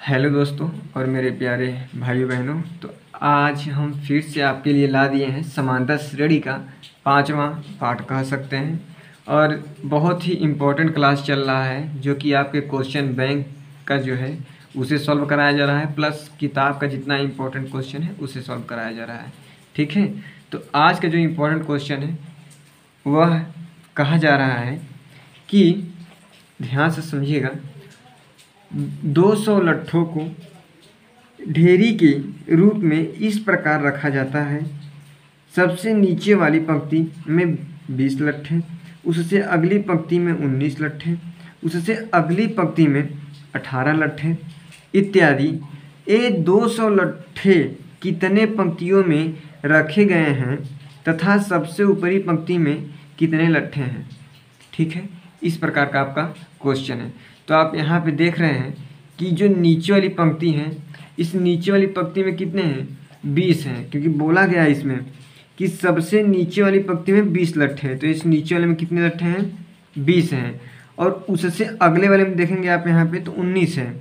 Hello दोस्तों और मेरे प्यारे भाइयों बहनों। तो आज हम फिर से आपके लिए ला दिए हैं समांतर श्रेणी का 5वां पार्ट कह सकते हैं। और बहुत ही इम्पोर्टेंट क्लास चल रहा है जो कि आपके क्वेश्चन बैंक का जो है उसे सॉल्व कराया जा रहा है, प्लस किताब का जितना इम्पोर्टेंट क्वेश्चन है उसे सॉल्व कराया जा रहा है। ठीक है, तो आज का जो इम्पोर्टेंट क्वेश्चन है वह कहा जा रहा है कि ध्यान से समझिएगा, 200 लट्ठों को ढेरी के रूप में इस प्रकार रखा जाता है। सबसे नीचे वाली पंक्ति में 20 लट्ठे, उससे अगली पंक्ति में 19 लट्ठे, उससे अगली पंक्ति में 18 लट्ठे इत्यादि। ये 200 लट्ठे कितने पंक्तियों में रखे गए हैं तथा सबसे ऊपरी पंक्ति में कितने लट्ठे हैं। ठीक है, इस प्रकार का आपका क्वेश्चन है। तो आप यहाँ पे देख रहे हैं कि जो नीचे वाली पंक्ति है, इस नीचे वाली पंक्ति में कितने हैं, 20 हैं, क्योंकि बोला गया है इसमें कि सबसे नीचे वाली पंक्ति में 20 लट्ठे हैं। तो इस नीचे वाले में कितने लट्ठे हैं, 20 हैं। और उससे अगले वाले में देखेंगे आप यहाँ पे तो 19 है।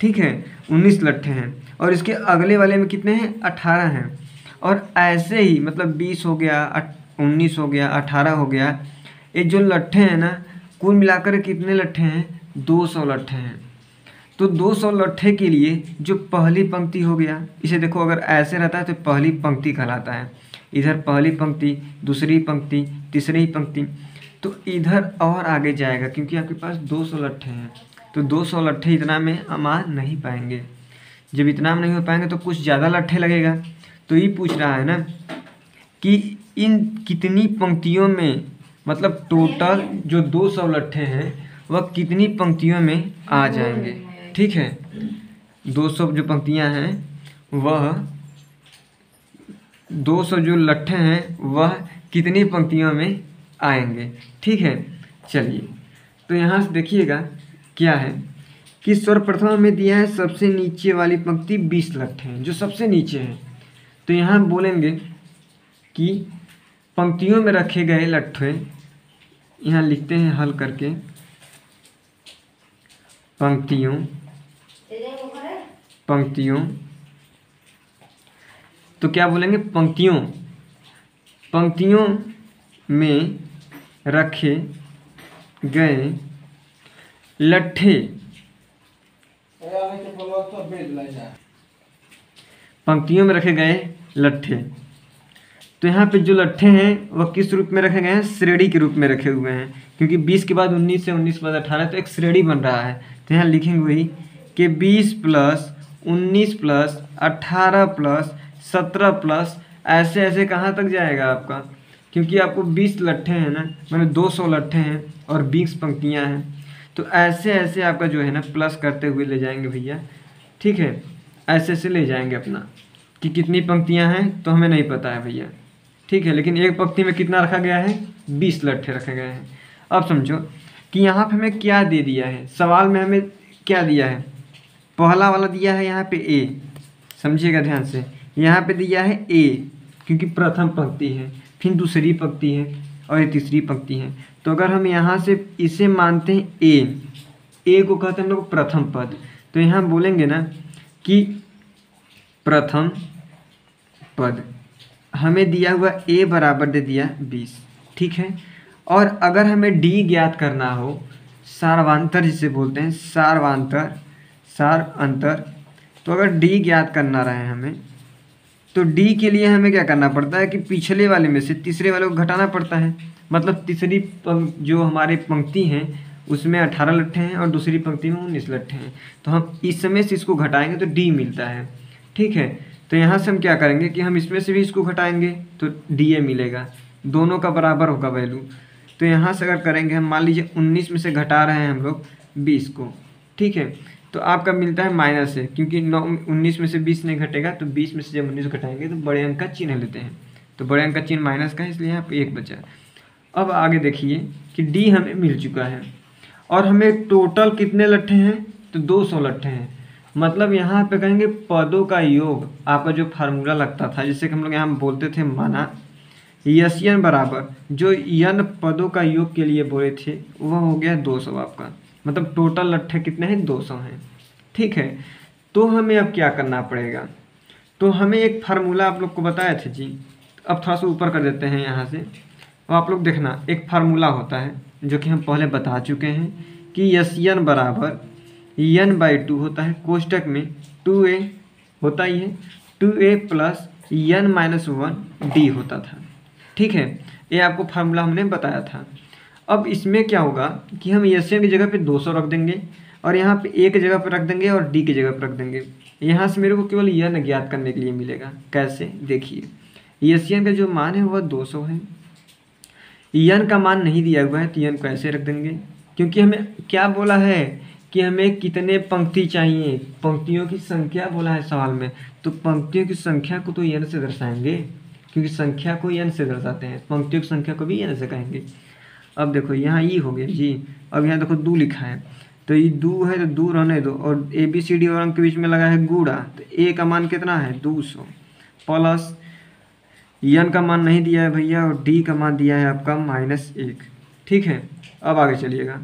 ठीक है, 19 लट्ठे हैं। और इसके अगले वाले में कितने हैं, 18 हैं। और ऐसे ही मतलब 20 हो गया, 19 हो गया, 18 हो गया। ये जो लट्ठे हैं ना, कुल मिलाकर कितने लट्ठे हैं, 200 लट्ठे हैं। तो 200 लट्ठे के लिए जो पहली पंक्ति हो गया, इसे देखो अगर ऐसे रहता है तो पहली पंक्ति कहलाता है। इधर पहली पंक्ति, दूसरी पंक्ति, तीसरी पंक्ति, तो इधर और आगे जाएगा क्योंकि आपके पास 200 लट्ठे हैं। तो 200 लट्ठे इतना में हम आ नहीं पाएंगे। जब इतना में नहीं हो पाएंगे तो कुछ ज़्यादा लट्ठे लगेगा। तो ये पूछ रहा है ना कि इन कितनी पंक्तियों में, मतलब टोटल जो 200 लट्ठे हैं वह कितनी पंक्तियों में आ जाएंगे। ठीक है, 200 जो पंक्तियां हैं वह 200 जो लट्ठे हैं वह कितनी पंक्तियों में आएंगे। ठीक है, चलिए तो यहाँ से देखिएगा क्या है कि सर्वप्रथम में दिया है सबसे नीचे वाली पंक्ति 20 लट्ठे हैं, जो सबसे नीचे हैं। तो यहाँ बोलेंगे कि पंक्तियों में रखे गए लट्ठे, यहाँ लिखते हैं हल करके, पंक्तियों तो क्या बोलेंगे, पंक्तियों में रखे गए लट्ठे, पंक्तियों में रखे गए लट्ठे। तो यहाँ पे जो लट्ठे हैं वह किस रूप में रखे गए हैं, श्रेणी के रूप में रखे हुए हैं, क्योंकि 20 के बाद 19 से 19 के बाद 18 तो एक श्रेणी बन रहा है। तो यहाँ लिखेंगे वही कि 20 प्लस 19 प्लस 18 प्लस 17 प्लस ऐसे ऐसे कहाँ तक जाएगा आपका, क्योंकि आपको 20 लट्ठे हैं ना, मतलब 200 लट्ठे हैं और 20 पंक्तियाँ हैं। तो ऐसे ऐसे आपका जो है ना प्लस करते हुए ले जाएंगे भैया। ठीक है, ऐसे ऐसे ले जाएंगे अपना कि कितनी पंक्तियाँ हैं तो हमें नहीं पता है भैया। ठीक है, लेकिन एक पंक्ति में कितना रखा गया है, 20 लट्ठे रखे गए हैं। अब समझो कि यहाँ पे हमें क्या दे दिया है, सवाल में हमें क्या दिया है। पहला वाला दिया है यहाँ पे ए, समझिएगा ध्यान से, यहाँ पे दिया है ए क्योंकि प्रथम पंक्ति है, फिर दूसरी पंक्ति है और ये तीसरी पंक्ति है। तो अगर हम यहाँ से इसे मानते हैं ए को कहते हैं हम लोग प्रथम पद। तो यहाँ बोलेंगे ना कि प्रथम पद हमें दिया हुआ ए बराबर दे दिया 20। ठीक है, और अगर हमें डी ज्ञात करना हो, सार्वांतर जिसे बोलते हैं, सार अंतर, तो अगर डी ज्ञात करना रहे हमें, तो डी के लिए हमें क्या करना पड़ता है कि पिछले वाले में से तीसरे वाले को घटाना पड़ता है। मतलब तीसरी जो हमारे पंक्ति हैं उसमें 18 लट्ठे हैं और दूसरी पंक्ति में 19 लट्ठे हैं। तो हम इस समय से इसको घटाएंगे तो डी मिलता है। ठीक है, तो यहाँ से हम क्या करेंगे कि हम इसमें से भी इसको घटाएंगे तो डी ए मिलेगा, दोनों का बराबर होगा वैल्यू। तो यहाँ से अगर करेंगे, हम मान लीजिए 19 में से घटा रहे हैं हम लोग 20 को। ठीक है, तो आपका मिलता है माइनस है, क्योंकि 19 में से 20 नहीं घटेगा, तो 20 में से जब 19 घटाएंगे तो बड़े अंक का चिन्ह लेते हैं। तो बड़े अंक का चिन्ह माइनस का है, इसलिए यहाँ पे 1 बचा। अब आगे देखिए कि डी हमें मिल चुका है और हमें टोटल कितने लट्ठे हैं, तो 200 लट्ठे हैं। मतलब यहाँ पे कहेंगे पदों का योग, आपका जो फार्मूला लगता था जिससे कि हम लोग यहाँ बोलते थे माना यन बराबर, जो यन पदों का योग के लिए बोले थे वह हो गया 200 आपका। मतलब टोटल लट्ठे कितने हैं, 200 हैं। ठीक है, तो हमें अब क्या करना पड़ेगा, तो हमें एक फार्मूला आप लोग को बताया था जी, अब थोड़ा सा ऊपर कर देते हैं यहाँ से। अब आप लोग देखना, एक फार्मूला होता है जो कि हम पहले बता चुके हैं कि एस एन बराबर n/2 होता है, कोष्टक में 2a होता ही है, 2a प्लस n-1 d होता था। ठीक है, ये आपको फार्मूला हमने बताया था। अब इसमें क्या होगा कि हम एस एन की जगह पे 200 रख देंगे और यहाँ पे a की जगह पर रख देंगे और d की जगह पर रख देंगे। यहाँ से मेरे को केवल n ज्ञात करने के लिए मिलेगा। कैसे, देखिए एस एन का जो मान है वह 200 है, n का मान नहीं दिया हुआ है तो n को ऐसे रख देंगे, क्योंकि हमें क्या बोला है कि हमें कितने पंक्ति चाहिए, पंक्तियों की संख्या बोला है सवाल में, तो पंक्तियों की संख्या को तो n से दर्शाएंगे, क्योंकि संख्या को n से दर्शाते हैं, पंक्तियों की संख्या को भी n से कहेंगे। अब देखो यहाँ ई हो गया जी, अब यहाँ देखो 2 लिखा है, तो ये 2 है तो 2 रहने दो, और ए बी सी डी और अंक के बीच में लगा है गुणा, तो ए का मान कितना है 200 प्लस n का मान नहीं दिया है भैया, और d का मान दिया है आपका -1। ठीक है, अब आगे चलिएगा।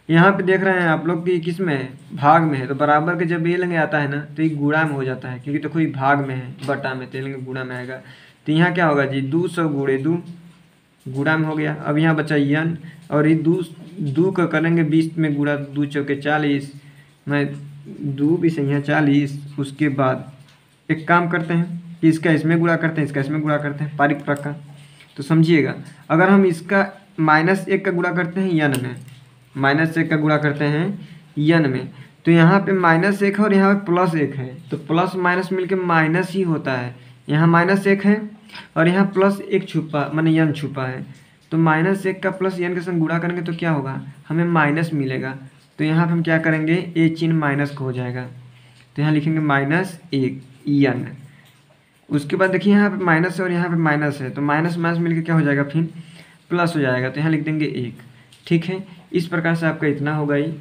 यहाँ पे देख रहे हैं आप लोग कि किस में है, भाग में है, तो बराबर के जब ये लेंगे आता है ना तो ये गुणा में हो जाता है, क्योंकि देखो ये भाग में है, बटा में, तो लेंगे गुणा में आएगा। तो यहाँ क्या होगा जी, 200 गुणे 2 गुणा में हो गया। अब यहाँ बचा n, और ये 2 का करेंगे 20 में गुणा, 2 चौके 40, मैं 2 भी सही है 40। उसके बाद एक काम करते हैं कि इसका इसमें गुणा करते हैं, इसका इसमें गुणा करते हैं, पारिक प्रकार। तो समझिएगा, अगर हम इसका -1 का गुणा करते हैं n में, -1 का गुणा करते हैं n में, तो यहाँ पे -1 है और यहाँ पे +1 है, तो प्लस माइनस मिलके माइनस ही होता है। यहाँ -1 है और यहाँ +1 छुपा, माने n छुपा है, तो -1 का प्लस n के संग गुणा करेंगे तो क्या होगा, हमें माइनस मिलेगा। तो यहाँ पे हम क्या करेंगे, ये चिन्ह माइनस का हो जाएगा, तो यहाँ लिखेंगे -1 n। उसके बाद देखिए यहाँ पे माइनस है और यहाँ पे माइनस है, तो माइनस माइनस मिलके क्या हो जाएगा, फिर प्लस हो जाएगा, तो यहाँ लिख देंगे 1। ठीक है, इस प्रकार से आपका इतना होगा ही।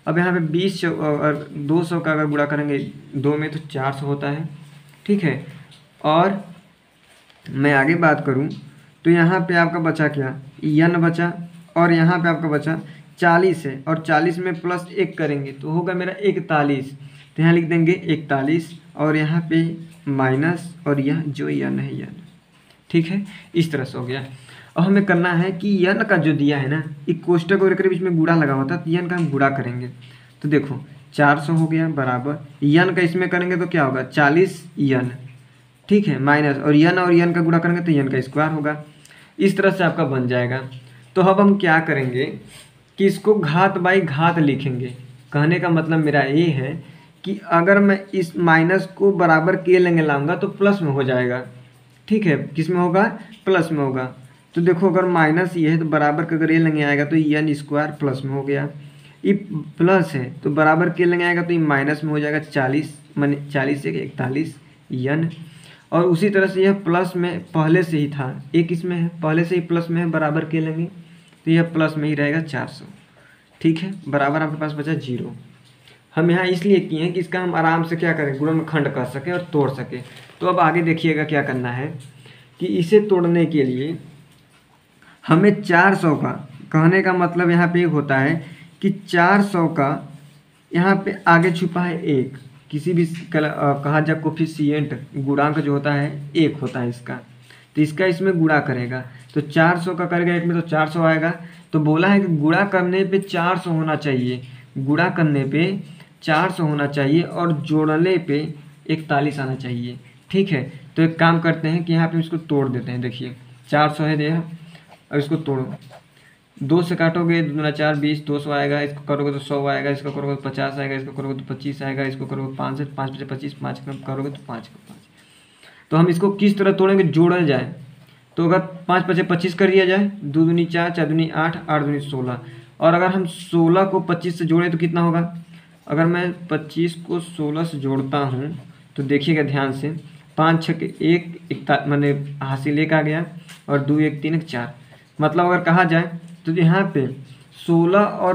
अब यहाँ पे 20 और 200 का अगर गुणा करेंगे 2 में तो 400 होता है। ठीक है, और मैं आगे बात करूँ तो यहाँ पे आपका बचा क्या, n बचा, और यहाँ पे आपका बचा 40 है, और 40 में +1 करेंगे तो होगा मेरा 41, तो यहाँ लिख देंगे 41, और यहाँ पे माइनस, और यह जो n है n। ठीक है, इस तरह से हो गया। अब हमें करना है कि n का जो दिया है ना, एक कोष्टक और के बीच में गुणा लगा हुआ था, तो n का हम गुणा करेंगे। तो देखो 400 हो गया बराबर n का इसमें करेंगे तो क्या होगा 40n। ठीक है, माइनस, और n का गुणा करेंगे तो n का स्क्वायर होगा। इस तरह से आपका बन जाएगा। तो अब हम क्या करेंगे कि इसको घात बाई घात लिखेंगे। कहने का मतलब मेरा ये है कि अगर मैं इस माइनस को बराबर के लेंगे लाऊंगा तो प्लस में हो जाएगा। ठीक है, किस में होगा, प्लस में होगा। तो देखो अगर माइनस ये है तो बराबर का अगर ये लेंगे आएगा तो n स्क्वायर प्लस में हो गया। ये प्लस है तो बराबर के लेंगे आएगा तो ये माइनस में हो जाएगा 40, माने 40 से 41 n। और उसी तरह से यह प्लस में पहले से ही था, एक इसमें है पहले से ही प्लस में है, बराबर के लेंगे तो यह प्लस में ही रहेगा 400। ठीक है, बराबर आपके पास बचा 0। हम यहाँ इसलिए किए हैं कि इसका हम आराम से क्या करें, गुणनखंड कर सके और तोड़ सके। तो अब आगे देखिएगा क्या करना है कि इसे तोड़ने के लिए हमें 400 का, कहने का मतलब यहाँ पे एक होता है कि 400 का यहाँ पे आगे छुपा है 1, किसी भी कहा जाए कोफिशिएंट गुणांक जो होता है 1 होता है इसका, तो इसका इसमें गुणा करेगा तो 400 का करेगा 1 में तो 400 आएगा। तो बोला है कि गुणा करने पे 400 होना चाहिए, गुणा करने पे 400 होना चाहिए और जोड़ने पे 41 आना चाहिए। ठीक है, तो एक काम करते हैं कि यहाँ पे इसको तोड़ देते हैं। देखिए 400 है देखा, अब इसको तोड़ो, 2 से काटोगे 2 दूना 4 20, 200 आएगा, इसको करोगे तो 100 आएगा, इसको करोगे तो 50 आएगा, इसको करोगे तो 25 आएगा, इसको करोगे 5 से 5 से 25, 5 करोगे तो 5 का 5। तो हम इसको किस तरह तोड़ेंगे, जोड़ा जाए तो अगर 5 5 25 कर दिया जाए, 2 दूनी 4, 4 दूनी 8, 8 दूनी 16, और अगर हम 16 को 25 से जोड़ें तो कितना होगा। अगर मैं 25 को 16 से जोड़ता हूँ तो देखिएगा ध्यान से, 5 6 के 1 मैंने हासिल 1 आ गया, और 2 1 3 1 4। मतलब अगर कहा जाए तो यहाँ पे 16 और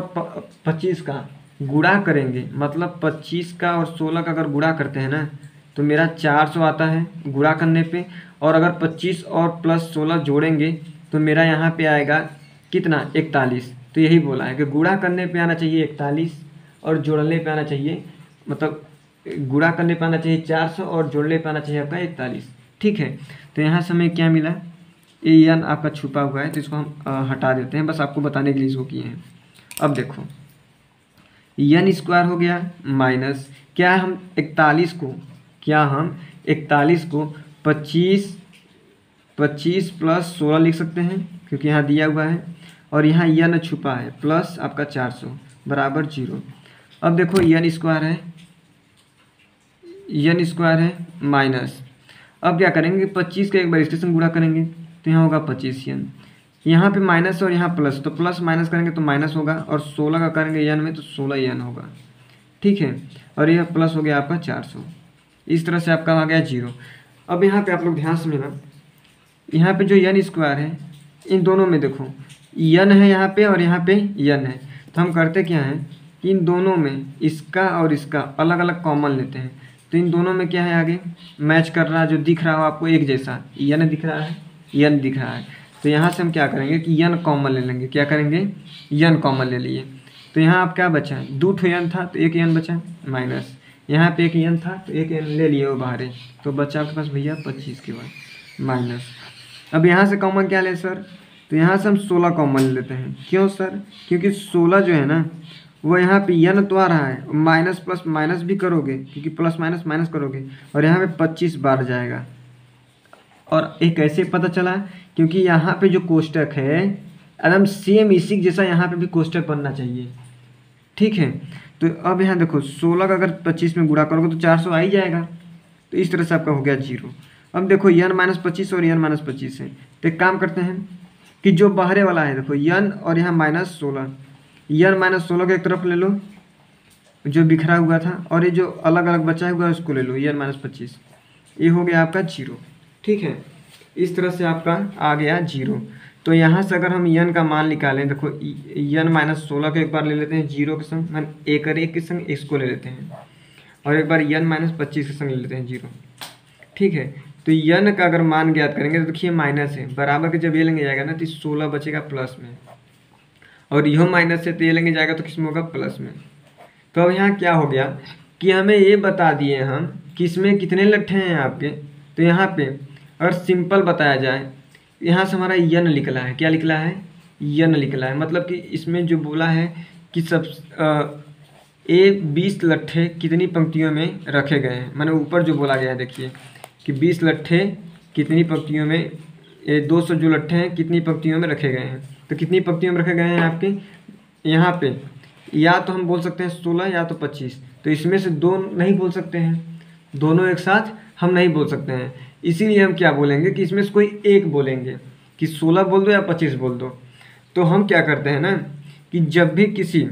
25 का गुणा करेंगे, मतलब 25 का और 16 का अगर गुणा करते हैं ना तो मेरा 400 आता है गुणा करने पे, और अगर 25 और प्लस 16 जोड़ेंगे तो मेरा यहाँ पे आएगा कितना 41। तो यही बोला है कि गुणा करने पे आना चाहिए 41 और जोड़ने पे आना चाहिए मतलब गुणा करने पे आना चाहिए 400 और जोड़ने पे आना चाहिए आपका 41। ठीक है, तो यहाँ से हमें क्या मिला, ए एन आपका छुपा हुआ है, तो इसको हम हटा देते हैं, बस आपको बताने के लिए इसको किए हैं। अब देखो एन स्क्वायर हो गया माइनस क्या, हम 41 को, क्या हम 41 को 25 प्लस 16 लिख सकते हैं, क्योंकि यहाँ दिया हुआ है, और यहाँ एन छुपा है, प्लस आपका 400 बराबर 0। अब देखो एन स्क्वायर है माइनस, अब क्या करेंगे 25 का एक बार इसके संग गुणा करेंगे तो यहाँ होगा 25 एन, यहाँ पे माइनस और यहाँ प्लस, तो प्लस माइनस करेंगे तो माइनस होगा, और 16 का करेंगे एन में तो 16 एन होगा। ठीक है, और यह प्लस हो गया आपका 400, इस तरह से आपका आ गया 0। अब यहाँ पे आप लोग ध्यान समझना, यहाँ पे जो एन स्क्वायर है इन दोनों में देखो एन है यहाँ पे और यहाँ पे एन है, तो हम करते क्या है कि इन दोनों में इसका और इसका अलग अलग कॉमन लेते हैं, तो इन दोनों में क्या है आगे मैच कर रहा है, जो दिख रहा हो आपको एक जैसा एन दिख रहा है, एन दिख रहा है, तो यहाँ से हम क्या करेंगे कि एन कॉमन ले लेंगे, क्या करेंगे एन कॉमन ले लिए, तो यहाँ आप क्या बचा, 2 एन था तो 1 एन बचा, माइनस यहाँ पे 1 एन था तो 1 एन ले लिए वो बाहर है, तो बचा आपके पास भैया 25 के बाद माइनस। अब यहाँ से कॉमन क्या ले सर, तो यहाँ से हम 16 कॉमन ले लेते हैं, क्यों सर, क्योंकि 16 जो है ना वो यहाँ पे एन तो आ रहा है, माइनस प्लस माइनस भी करोगे क्योंकि प्लस माइनस माइनस करोगे, और यहाँ पे 25 बार जाएगा। और एक कैसे पता चला, क्योंकि यहाँ पे जो कोष्टक है एकदम सेम इसी जैसा यहाँ पे भी कोष्टक बनना चाहिए। ठीक है, तो अब यहाँ देखो 16 का अगर 25 में गुणा करोगे तो 400 आ ही जाएगा, तो इस तरह से आपका हो गया 0। अब देखो एन माइनस 25 और एन माइनस 25 है, तो एक काम करते हैं कि जो बाहरे वाला है देखो एन और यहाँ -16, एन -16 को एक तरफ ले लो जो बिखरा हुआ था, और ये जो अलग अलग बचा हुआ है उसको ले लो एन -25, ये हो गया आपका 0। ठीक है, इस तरह से आपका आ गया 0। तो यहाँ से अगर हम एन का मान निकालें, देखो एन -16 को एक बार ले लेते हैं 0 के संग, मान 1 और 1 के संग इसको ले लेते हैं, और एक बार एन -25 के संग ले लेते हैं 0। ठीक है, तो एन का अगर मान ज्ञात करेंगे तो देखिए माइनस है, बराबर के जब ये लेंगे जाएगा ना तो 16 बचेगा प्लस में, और यह माइनस है तो ये लेंगे जाएगा तो किस में होगा प्लस में। तो अब यहाँ क्या हो गया कि हमें ये बता दिए हम कि इसमें कितने लट्ठे हैं आपके, तो यहाँ पे अगर सिंपल बताया जाए, यहाँ से हमारा एन निकला है, क्या निकला है एन निकला है, मतलब कि इसमें जो बोला है कि सब 20 लट्ठे कितनी पंक्तियों में रखे गए हैं, मैंने ऊपर जो बोला गया है देखिए कि 20 लट्ठे कितनी पंक्तियों में, 200 जो लट्ठे हैं कितनी पंक्तियों में रखे गए हैं, तो कितनी पंक्तियों में रखे गए हैं आपके यहाँ पे, या तो हम बोल सकते हैं 16 या तो 25, तो इसमें से दो नहीं बोल सकते हैं, दोनों एक साथ हम नहीं बोल सकते हैं, इसीलिए हम क्या बोलेंगे कि इसमें से कोई एक बोलेंगे कि 16 बोल दो या 25 बोल दो। तो हम क्या करते हैं ना कि जब भी किसी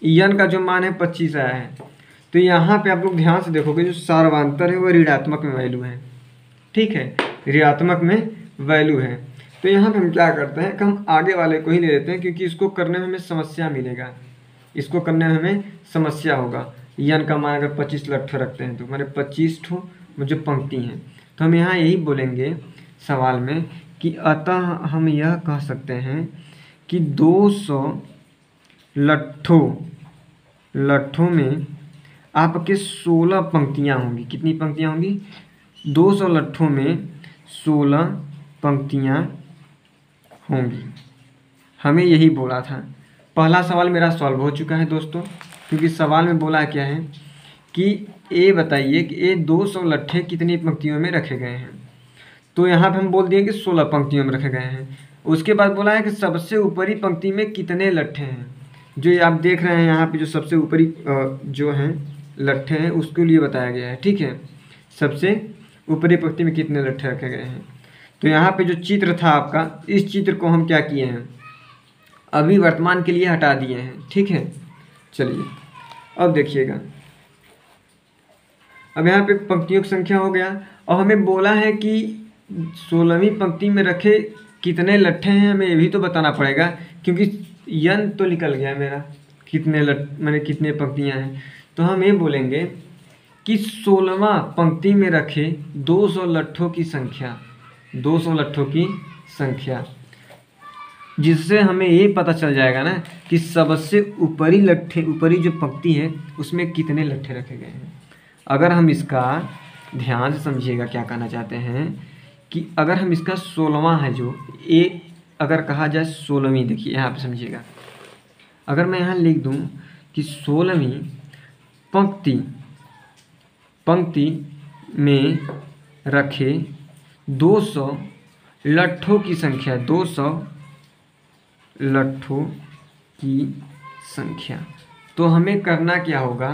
एन का जो मान है 25 आया है, तो यहाँ पे आप लोग ध्यान से देखोगे जो सार्वधातुक है वो ऋणात्मक में वैल्यू है। ठीक है, ऋणात्मक में वैल्यू है, तो यहाँ पे हम क्या करते हैं कि हम आगे वाले को ही ले लेते हैं, क्योंकि इसको करने में हमें समस्या मिलेगा, इसको करने में हमें समस्या होगा। एन का मान अगर 25 लट्ठे रखते हैं तो हमारे 25 ठो जो पंक्ति हैं, तो हम यहाँ यही बोलेंगे सवाल में कि अतः हम यह कह सकते हैं कि 200 लट्ठों में आपके 16 पंक्तियाँ होंगी। कितनी पंक्तियाँ होंगी, 200 लट्ठों में 16 पंक्तियाँ होंगी, हमें यही बोला था। पहला सवाल मेरा सॉल्व हो चुका है दोस्तों, क्योंकि सवाल में बोला क्या है कि ए बताइए कि ये 200 लट्ठे कितनी पंक्तियों में रखे गए हैं, तो यहाँ पे हम बोल दिए कि 16 पंक्तियों में रखे गए हैं। उसके बाद बोला है कि सबसे ऊपरी पंक्ति में कितने लट्ठे हैं, जो आप देख रहे हैं यहाँ पे जो सबसे ऊपरी जो हैं लट्ठे हैं उसके लिए बताया गया है। ठीक है, सबसे ऊपरी पंक्ति में कितने लट्ठे रखे गए हैं, तो यहाँ पे जो चित्र था आपका, इस चित्र को हम क्या किए हैं अभी वर्तमान के लिए हटा दिए हैं। ठीक है, चलिए अब देखिएगा, अब यहाँ पे पंक्तियों की संख्या हो गया, और हमें बोला है कि 16वीं पंक्ति में रखे कितने लट्ठे हैं, हमें ये भी तो बताना पड़ेगा, क्योंकि एन तो निकल गया मेरा कितने मैंने कितने पंक्तियाँ हैं, तो हम ये बोलेंगे कि 16वां पंक्ति में रखे 200 लट्ठों की संख्या, 200 लट्ठों की संख्या, जिससे हमें ये पता चल जाएगा ना कि सबसे ऊपरी लट्ठे, ऊपरी जो पंक्ति है उसमें कितने लट्ठे रखे गए हैं। अगर हम इसका ध्यान से समझिएगा क्या कहना चाहते हैं कि अगर हम इसका 16वां है जो ए अगर कहा जाए 16वीं, देखिए यहाँ पे समझिएगा, अगर मैं यहाँ लिख दूँ कि 16वीं पंक्ति में रखे 200 लट्ठों की संख्या, 200 लट्ठों की संख्या। तो हमें करना क्या होगा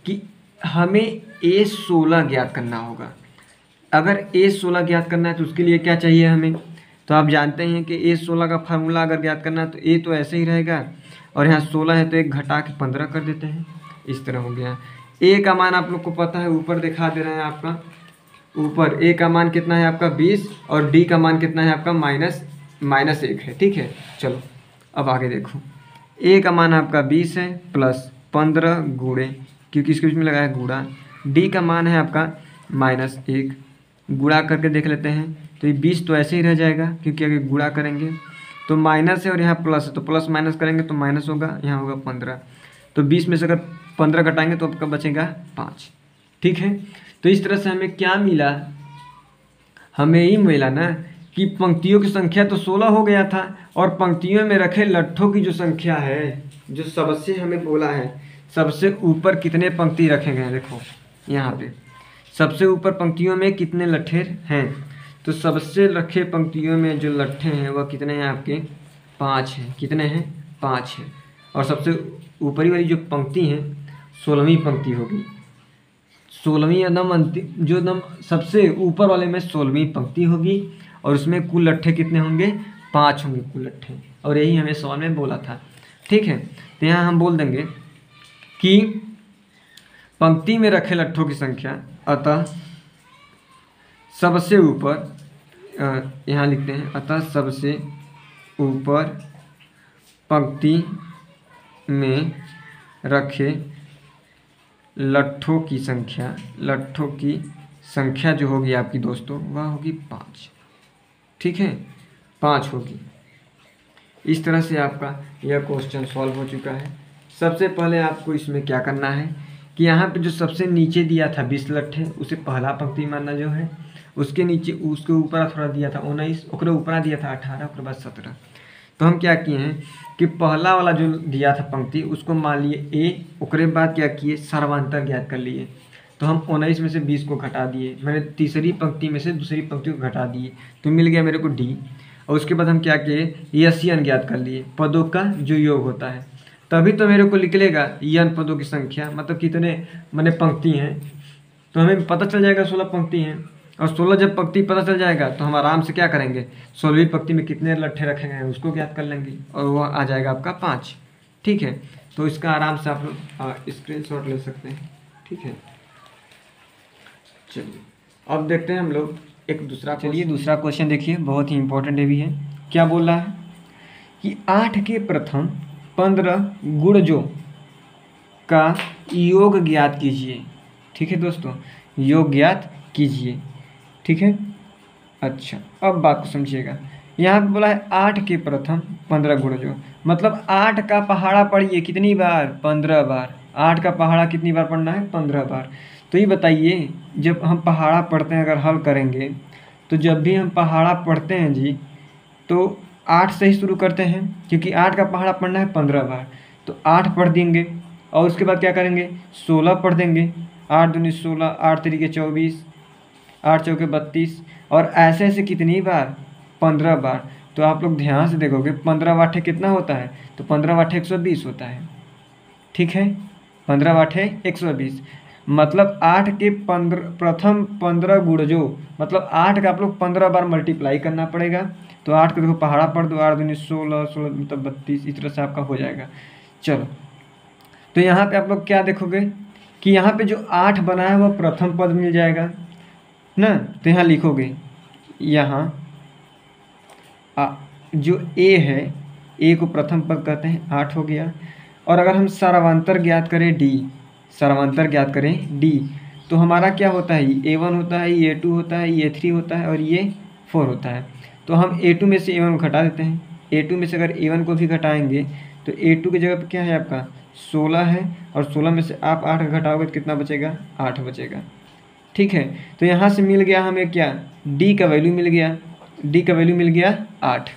कि हमें A16 ज्ञात करना होगा। अगर A16 ज्ञात करना है तो उसके लिए क्या चाहिए हमें, तो आप जानते हैं कि A16 का फार्मूला अगर ज्ञात करना है तो A तो ऐसे ही रहेगा और यहाँ 16 है तो एक घटा के 15 कर देते हैं, इस तरह हो गया। A का मान आप लोग को पता है, ऊपर दिखा दे रहे हैं आपका, ऊपर A का मान कितना है आपका 20 और D का मान कितना है आपका -1 है। ठीक है, चलो अब आगे देखो। A का मान आपका 20 है प्लस 15 गुणे, क्योंकि इसके बीच में लगा है गुणा, D का मान है आपका -1, गुणा करके देख लेते हैं तो ये 20 तो ऐसे ही रह जाएगा क्योंकि अगर गुणा करेंगे तो माइनस है और यहाँ प्लस है, तो प्लस माइनस करेंगे तो माइनस होगा, यहाँ होगा 15। तो 20 में से अगर 15 घटाएंगे तो आपका बचेगा 5। ठीक है, तो इस तरह से हमें क्या मिला, हमें ही मिला ना कि पंक्तियों की संख्या तो 16 हो गया था और पंक्तियों में रखे लट्ठों की जो संख्या है, जो सबसे हमें बोला है सबसे ऊपर कितने पंक्ति रखे गए हैं, देखो यहाँ पे सबसे ऊपर पंक्तियों में कितने लट्ठे हैं, तो सबसे रखे पंक्तियों में जो लट्ठे हैं वह कितने हैं आपके 5 हैं। कितने हैं, 5 हैं। और सबसे ऊपरी वाली जो पंक्ति है 16वीं पंक्ति होगी, 16वीं एकदम अंतिम जो एकदम सबसे ऊपर वाले में 16वीं पंक्ति होगी और उसमें कुल लट्ठे कितने होंगे, 5 होंगे कुल लट्ठे, और यही हमें सवाल में बोला था। ठीक है, तो यहाँ हम बोल देंगे कि पंक्ति में रखे लट्ठों की संख्या, अतः सबसे ऊपर, यहाँ लिखते हैं अतः सबसे ऊपर पंक्ति में रखे लट्ठों की संख्या जो होगी आपकी दोस्तों वह होगी 5। ठीक है, 5 होगी। इस तरह से आपका यह क्वेश्चन सॉल्व हो चुका है। सबसे पहले आपको इसमें क्या करना है कि यहाँ पे जो सबसे नीचे दिया था 20 लट्ठे, उसे पहला पंक्ति मानना जो है, उसके नीचे उसके ऊपर थोड़ा दिया था 19, उसके ऊपर दिया था 18, उसके बाद 17। तो हम क्या किए हैं कि पहला वाला जो दिया था पंक्ति उसको मान लिए A, उसके बाद क्या किए सर्वांतर ज्ञात कर लिए, तो हम 19 में से 20 को घटा दिए, मैंने तीसरी पंक्ति में से दूसरी पंक्ति को घटा दिए तो मिल गया मेरे को D। और उसके बाद हम क्या किए यन ज्ञात कर लिए, पदों का जो योग होता है, तभी तो मेरे को निकलेगा यन पदों की संख्या, मतलब कितने मैंने पंक्ति हैं, तो हमें पता चल जाएगा 16 पंक्ति हैं। और 16 जब पंक्ति पता चल जाएगा तो हम आराम से क्या करेंगे 16वीं पंक्ति में कितने लट्ठे रखे गए हैं उसको ज्ञात कर लेंगे और वो आ जाएगा आपका 5। ठीक है, तो इसका आराम से आप लोग स्क्रीनशॉट ले सकते हैं। ठीक है, चलिए अब देखते हैं हम लोग एक दूसरा, चलिए दूसरा क्वेश्चन देखिए, बहुत ही इंपॉर्टेंट भी है। क्या बोल रहा है कि 8 के प्रथम 15 गुणजों का योग ज्ञात कीजिए। ठीक है दोस्तों, योग ज्ञात कीजिए। ठीक है, अच्छा अब बात को समझिएगा। यहाँ पे बोला है 8 के प्रथम 15 गुणजों, मतलब 8 का पहाड़ा पढ़िए कितनी बार, 15 बार। 8 का पहाड़ा कितनी बार पढ़ना है, 15 बार। तो ये बताइए जब हम पहाड़ा पढ़ते हैं, अगर हल करेंगे तो जब भी हम पहाड़ा पढ़ते हैं जी तो 8 से ही शुरू करते हैं, क्योंकि 8 का पहाड़ा पढ़ना है 15 बार, तो 8 पढ़ देंगे और उसके बाद क्या करेंगे 16 पढ़ देंगे, 8 दूनी 16, 8 तरीके 24, 8 चौके 32, और ऐसे ऐसे कितनी बार 15 बार। तो आप लोग ध्यान से देखोगे 15 वाठे कितना होता है, तो 15 वाठे 120 होता है। ठीक है, 15 वाठे 120, मतलब 8 के प्रथम 15 गुणजों, मतलब 8 का आप लोग 15 बार मल्टीप्लाई करना पड़ेगा। तो 8 को देखो पहाड़ा पढ़ दो, 8 दूनी 16, 16 मतलब 32, इस तरह से आपका हो जाएगा। चलो, तो यहाँ पे आप लोग क्या देखोगे कि यहाँ पे जो 8 बना है वह प्रथम पद मिल जाएगा ना, तो यहाँ लिखोगे, यहाँ जो A है, A को प्रथम पद कहते हैं, 8 हो गया। और अगर हम सर्वांतर ज्ञात करें D, सर्वांतर ज्ञात करें D, तो हमारा क्या होता है, A1 होता है, ये A2 होता है, ये A3 होता है और ये 4 होता है। तो हम A2 में से A1 को घटा देते हैं, A2 में से अगर A1 को भी घटाएंगे तो A2 की जगह पे क्या है आपका 16 है, और 16 में से आप 8 घटाओगे तो कितना बचेगा 8 बचेगा। ठीक है, तो यहाँ से मिल गया हमें क्या, D का वैल्यू मिल गया, D का वैल्यू मिल गया 8।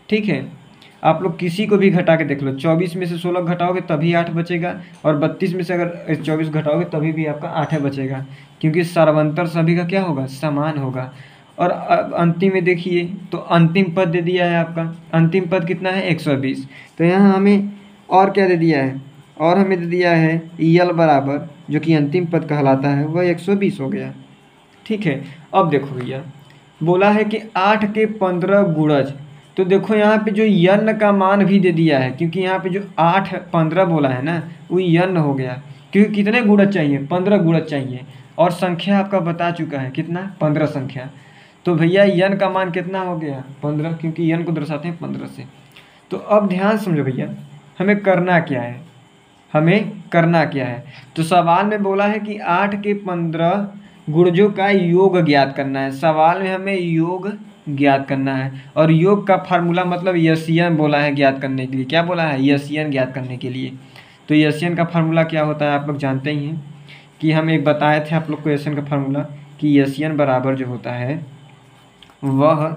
ठीक है, आप लोग किसी को भी घटा के देख लो, 24 में से 16 घटाओगे तभी 8 बचेगा, और 32 में से अगर 24 घटाओगे तभी भी आपका 8 बचेगा, क्योंकि सर्वांतर सभी का क्या होगा, समान होगा। और अब अंतिम में देखिए, तो अंतिम पद दे दिया है आपका, अंतिम पद कितना है 120। तो यहाँ हमें और क्या दे दिया है, और हमें दे दिया है यल बराबर, जो कि अंतिम पद कहलाता है, वह 120 हो गया। ठीक है, अब देखो भैया, बोला है कि 8 के 15 गुणज, तो देखो यहाँ पे जो यन का मान भी दे दिया है, क्योंकि यहाँ पे जो 8 15 बोला है ना, वो यन हो गया, क्योंकि कितने गुणज चाहिए, 15 गुणज चाहिए, और संख्या आपका बता चुका है कितना, 15 संख्या। तो भैया यन का मान कितना हो गया 15, क्योंकि यन को दर्शाते हैं 15 से। तो अब ध्यान समझो भैया, हमें करना क्या है, हमें करना क्या है। तो सवाल में बोला है कि 8 के 15 गुणजों का योग ज्ञात करना है, सवाल में हमें योग ज्ञात करना है, और योग का फार्मूला मतलब यसियन बोला है ज्ञात करने के लिए। क्या बोला है, यसियन ज्ञात करने के लिए। तो यसियन का फार्मूला क्या होता है आप लोग जानते ही हैं, कि हम एक बताए थे आप लोग को यसियन का फार्मूला, कि यसियन बराबर जो होता है वह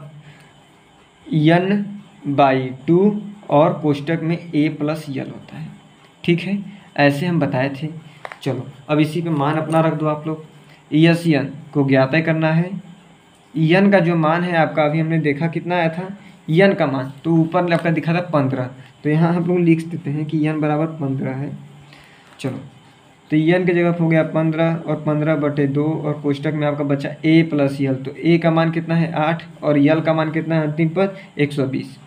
n/2 और कोष्टक में a + यल होता है। ठीक है, ऐसे हम बताए थे। चलो अब इसी पे मान अपना रख दो आप लोग। यस यन को ज्ञात करना है, यन का जो मान है आपका अभी हमने देखा कितना आया था, यन का मान तो ऊपर आपका दिखा था 15, तो यहाँ हम लोग लिख देते हैं कि यन बराबर 15 है। चलो तो यन की जगह हो गया 15 और 15/2, और कोष्टक में आपका बचा a + यल, तो a का मान कितना है 8 और यल का मान कितना है अंतिम पद 120।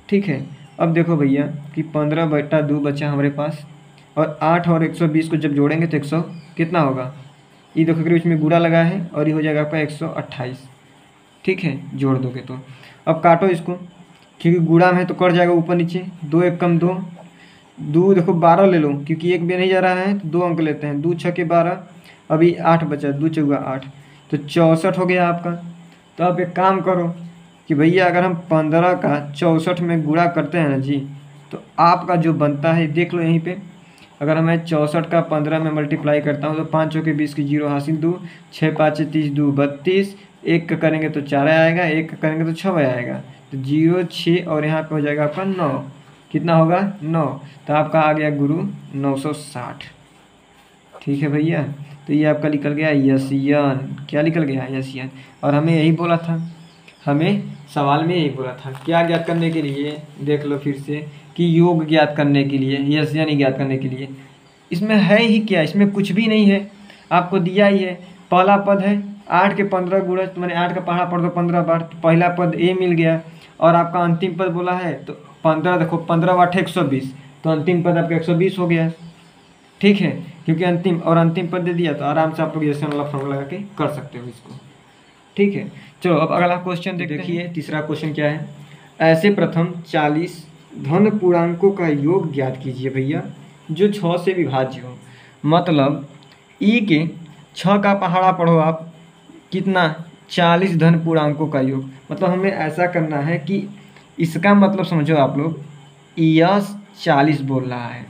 ठीक है, अब देखो भैया कि 15/2 बचा हमारे पास, और 8 और 120 को जब जोड़ेंगे तो 100 कितना होगा, ये देखो कि इसमें गुणा लगा है, और ये हो जाएगा आपका 128। ठीक है, जोड़ दोगे तो अब काटो इसको, क्योंकि गुणा में है तो कट जाएगा ऊपर नीचे, 2 1 कम 2, 2 देखो 12 ले लो, क्योंकि एक भी नहीं जा रहा है तो 2 अंक लेते हैं, 2 6 के 12, अभी 8 बचा, 2 चौका 8, तो 64 हो गया आपका। तो आप एक काम करो कि भैया अगर हम 15 का 64 में गुणा करते हैं ना जी, तो आपका जो बनता है देख लो यहीं पे, अगर मैं 64 का 15 में मल्टीप्लाई करता हूँ तो 5 चौके 20 की 0 हासिल 2, 6 5 30 2 32, 1 का करेंगे तो 4 आएगा, 1 का करेंगे तो 6 आएगा, तो 0 6 और यहाँ पे हो जाएगा आपका 9, कितना होगा 9, तो आपका आ गया गुरु 960। ठीक है भैया, तो ये आपका निकल गया यसियन, क्या निकल गया यसियन। और हमें यही बोला था, हमें सवाल में यही बोला था, क्या ज्ञात करने के लिए, देख लो फिर से, कि योग ज्ञात करने के लिए, यसियन ज्ञात करने के लिए। इसमें है ही क्या, इसमें कुछ भी नहीं है, आपको दिया ही है। पहला पद है 8 के 15 गुणज, तो मैंने 8 का पहाड़ा पढ़ दो 15 बार, तो पहला पद ए मिल गया, और आपका अंतिम पद बोला है तो 15, देखो 15/8 120, तो अंतिम पद आपका 120 हो गया। ठीक है, क्योंकि अंतिम और अंतिम पद दे दिया, तो आराम से आप लोग यसियन वाला फॉर्मूला लगा के कर सकते हो इसको। ठीक है, चलो अब अगला क्वेश्चन देखिए, तीसरा क्वेश्चन क्या है, ऐसे प्रथम 40 धन पूर्णांकों का योग ज्ञात कीजिए भैया, जो 6 से विभाज्य हो। मतलब ई के 6 का पहाड़ा पढ़ो आप, कितना 40 धन पूर्णांकों का योग, मतलब हमें ऐसा करना है कि इसका मतलब समझो आप लोग, यस 40 बोल रहा है,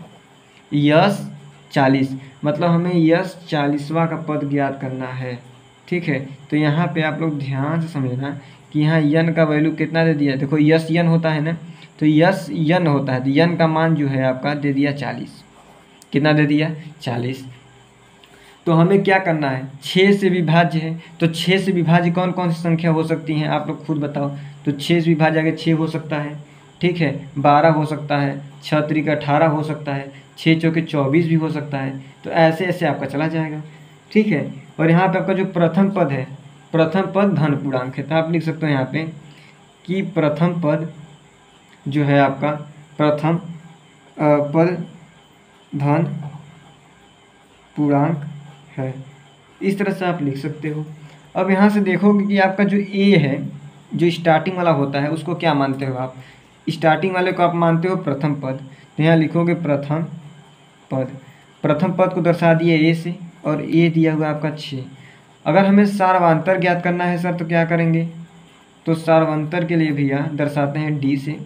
यस 40 मतलब हमें यस 40वां का पद ज्ञात करना है। ठीक है, तो यहाँ पे आप लोग ध्यान से समझना कि यहाँ यन का वैल्यू कितना दे दिया, देखो यस यन होता है ना, तो यस यन होता है, तो यन का मान जो है आपका दे दिया 40, कितना दे दिया 40। तो हमें क्या करना है, 6 से विभाज्य है, तो 6 से विभाज्य कौन कौन सी संख्या हो सकती हैं आप लोग खुद बताओ। तो 6 से विभाज्य आगे 6 हो सकता है, ठीक है, 12 हो सकता है, 6 त्रिक 18 हो सकता है, 6 चौके 24 भी हो सकता है। तो ऐसे ऐसे आपका चला जाएगा। ठीक है, और यहाँ पे आपका जो प्रथम पद है, प्रथम पद धन पूर्णांक है, तो आप लिख सकते हो यहाँ पे कि प्रथम पद जो है आपका, प्रथम पद धन पूर्णांक है, इस तरह से आप लिख सकते हो। अब यहाँ से देखोगे कि आपका जो ए है, जो स्टार्टिंग वाला होता है, उसको क्या मानते हो आप, स्टार्टिंग वाले को आप मानते हो प्रथम पद, तो यहाँ लिखोगे प्रथम पद, प्रथम पद को दर्शा दिए ए से, और ए दिया हुआ आपका 6। अगर हमें सार्वंतर ज्ञात करना है सर, तो क्या करेंगे, तो सार्वंतर के लिए भैया दर्शाते हैं डी से।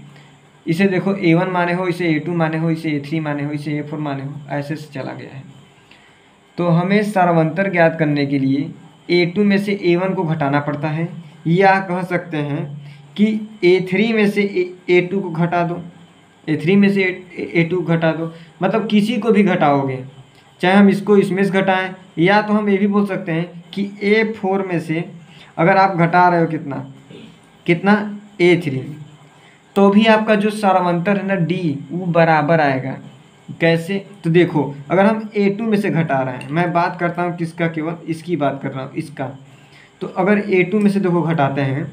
इसे देखो A1 माने हो, इसे A2 माने हो, इसे A3 माने हो, इसे A4 माने हो, ऐसे से चला गया है। तो हमें सारवंतर ज्ञात करने के लिए A2 में से A1 को घटाना पड़ता है, या कह सकते हैं कि A3 में से A2 को घटा दो, A3 में से A2 घटा दो, मतलब किसी को भी घटाओगे, चाहे हम इसको इसमें से घटाएं, या तो हम ये भी बोल सकते हैं कि A4 में से अगर आप घटा रहे हो कितना A3, तो भी आपका जो सारवंतर है ना D, वो बराबर आएगा। कैसे? तो देखो, अगर हम A2 में से घटा रहे हैं, मैं बात करता हूँ किसका, केवल इसकी बात कर रहा हूँ, इसका। तो अगर A2 में से देखो घटाते हैं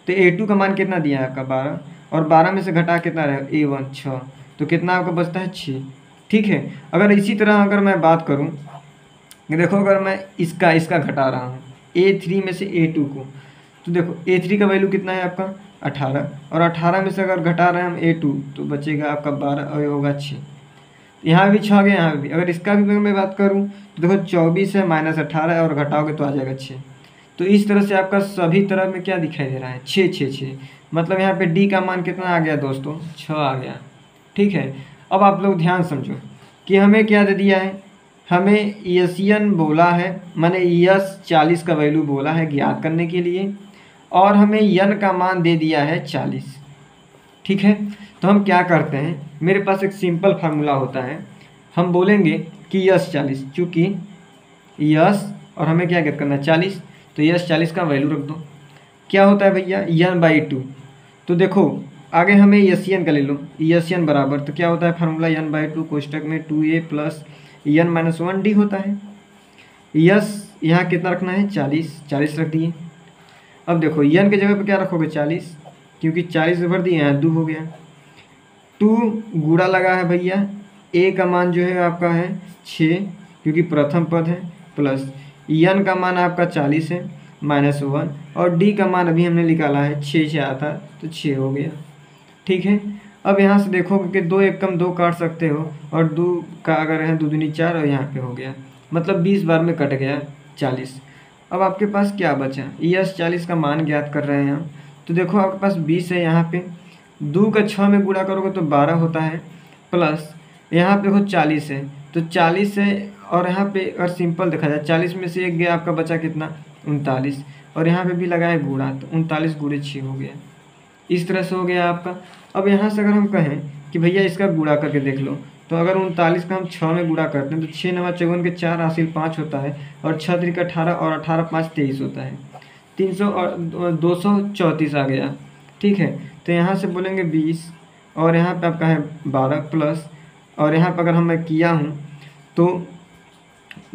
तो A2 का मान कितना दिया है आपका 12, और 12 में से घटा कितना रहे A1 6, तो कितना आपका बचता है 6। ठीक है, अगर इसी तरह अगर मैं बात करूँ, देखो अगर मैं इसका घटा रहा हूँ A3 में से A2 को, तो देखो A3 का वैल्यू कितना है आपका 18, और 18 में से अगर घटा रहे हैं हम A2 तो बचेगा आपका 12 और ये होगा 6। यहाँ भी 6 गया, यहाँ भी। अगर इसका भी मैं बात करूँ तो देखो 24 है माइनस 18 और घटाओगे तो आ जाएगा 6। तो इस तरह से आपका सभी तरह में क्या दिखाई दे रहा है 6 6 6, मतलब यहाँ पे D का मान कितना आ गया दोस्तों 6 आ गया। ठीक है, अब आप लोग ध्यान समझो कि हमें क्या दे दिया है, हमें यसियन बोला है, माने यस 40 का वैल्यू बोला है ज्ञात करने के लिए, और हमें यन का मान दे दिया है 40। ठीक है, तो हम क्या करते हैं, मेरे पास एक सिंपल फार्मूला होता है, हम बोलेंगे कि यस 40, चूँकि यस और हमें क्या ज्ञात करना है 40, तो यस 40 का वैल्यू रख दो। क्या होता है भैया n/2, तो देखो आगे हमें यसियन का ले लो, यसियन बराबर, तो क्या होता है फार्मूला n/2 कोष्टक में 2a प्लस n-1d होता है। यस यहाँ कितना रखना है 40 रख दिए। अब देखो यन की जगह पे क्या रखोगे 40, क्योंकि 40 से भर दिए यहाँ 2 हो गया, 2 गुणा लगा है भैया, a का मान जो है आपका है 6 क्योंकि प्रथम पद है, प्लस n का मान आपका 40 है -1, और d का मान अभी हमने निकाला है 6 से आता तो 6 हो गया। ठीक है, अब यहाँ से देखोगे कि 2 1 कम 2 काट सकते हो, और 2 का अगर है 2 दूनी 4 और यहाँ पे हो गया, मतलब 20 बार में कट गया 40। अब आपके पास क्या बचा, यस 40 का मान ज्ञात कर रहे हैं हम, तो देखो आपके पास 20 है, यहाँ पे 2 का 6 में गुणा करोगे तो 12 होता है, प्लस यहाँ पे देखो 40 है, तो 40 है, और यहाँ पे अगर सिंपल देखा जाए 40 में से एक गया आपका बचा कितना 39, और यहाँ पे भी लगाए गुणा, तो 39 गुणे 6 हो गया। इस तरह से हो गया आपका। अब यहाँ से अगर हम कहें कि भैया इसका गुणा करके देख लो, तो अगर 39 का हम 6 में गुणा करते हैं तो 6 9 54 के 4 हासिल 5 होता है, और 6 3 का 18, और 18 5 23 होता है, 300 और 234 आ गया। ठीक है, तो यहाँ से बोलेंगे 20, और यहाँ पे आपका है 12 प्लस, और यहाँ पर अगर हम मैं किया हूँ तो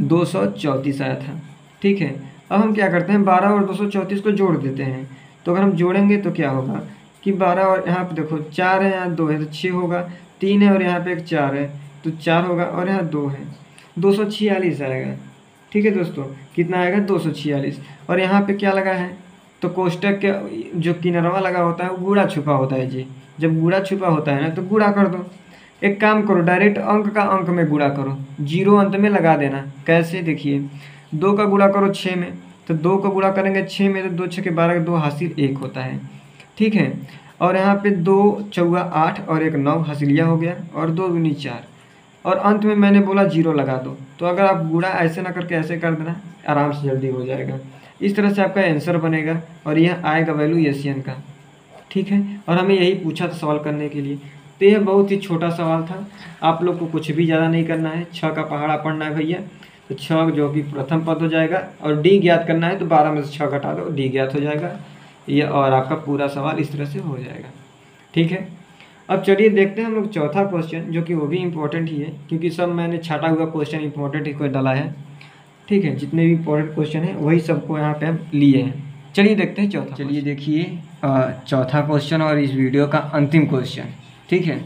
234 आया था। ठीक है, अब हम क्या करते हैं 12 और 234 को जोड़ देते हैं, तो अगर हम जोड़ेंगे तो क्या होगा कि 12 और यहाँ पे देखो 4 है, यहाँ 2 है तो 6 होगा, 3 है और यहाँ पे एक 4 है तो 4 होगा, और यहाँ 2 है 246 आएगा। ठीक है दोस्तों, कितना आएगा 246, और यहाँ पे क्या लगा है, तो कोष्टक के जो किनारवा लगा होता है वो गुणा छुपा होता है जी, जब गुणा छुपा होता है ना तो गुणा कर दो। एक काम करो, डायरेक्ट अंक का अंक में गुणा करो, 0 अंत में लगा देना। कैसे, देखिए 2 का गुणा करो 6 में, तो 2 का गुणा करेंगे 6 में तो 2 6 के 12, 2 हासिल 1 होता है। ठीक है, और यहाँ पे 2 4 8 और 1 9 हासिलिया हो गया, और 2 दूनी 4, और अंत में मैंने बोला 0 लगा दो। तो अगर आप गुणा ऐसे ना करके ऐसे कर देना, आराम से जल्दी हो जाएगा। इस तरह से आपका आंसर बनेगा, और यह आएगा वैल्यू एशियन का। ठीक है, और हमें यही पूछा था सवाल करने के लिए, तो यह बहुत ही छोटा सवाल था, आप लोग को कुछ भी ज़्यादा नहीं करना है, 6 का पहाड़ा पढ़ना है भैया, तो 6 जो कि प्रथम पद हो जाएगा, और डी ज्ञात करना है तो 12 में से 6 घटा दो, डी ज्ञात हो जाएगा ये, और आपका पूरा सवाल इस तरह से हो जाएगा। ठीक है, अब चलिए देखते हैं हम लोग चौथा क्वेश्चन, जो कि वो भी इम्पोर्टेंट ही है, क्योंकि सब मैंने छाटा हुआ क्वेश्चन इम्पोर्टेंट ही कोई डाला है। ठीक है, जितने भी इम्पोर्टेंट क्वेश्चन हैं वही सबको यहाँ पे हम लिए हैं। चलिए देखते हैं चौथा। चलिए देखिए चौथा क्वेश्चन और इस वीडियो का अंतिम क्वेश्चन। ठीक है,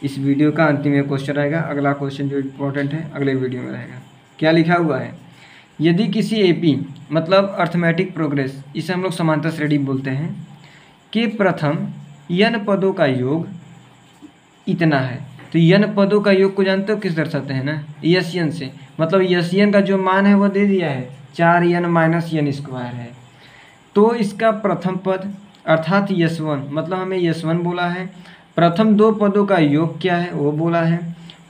इस वीडियो का अंतिम क्वेश्चन रहेगा, अगला क्वेश्चन जो इम्पोर्टेंट है अगले वीडियो में रहेगा। क्या लिखा हुआ है, यदि किसी एपी मतलब अर्थमेटिक प्रोग्रेस, इसे हम लोग समांतर श्रेणी बोलते हैं, कि प्रथम n पदों का योग इतना है, तो n पदों का योग को जानते हो किस दर्शाते हैं ना, यसियन से, मतलब यसियन का जो मान है वो दे दिया है 4n माइनस n स्क्वायर है, तो इसका प्रथम पद अर्थात यस1, मतलब हमें यस1 बोला है, प्रथम दो पदों का योग क्या है वो बोला है,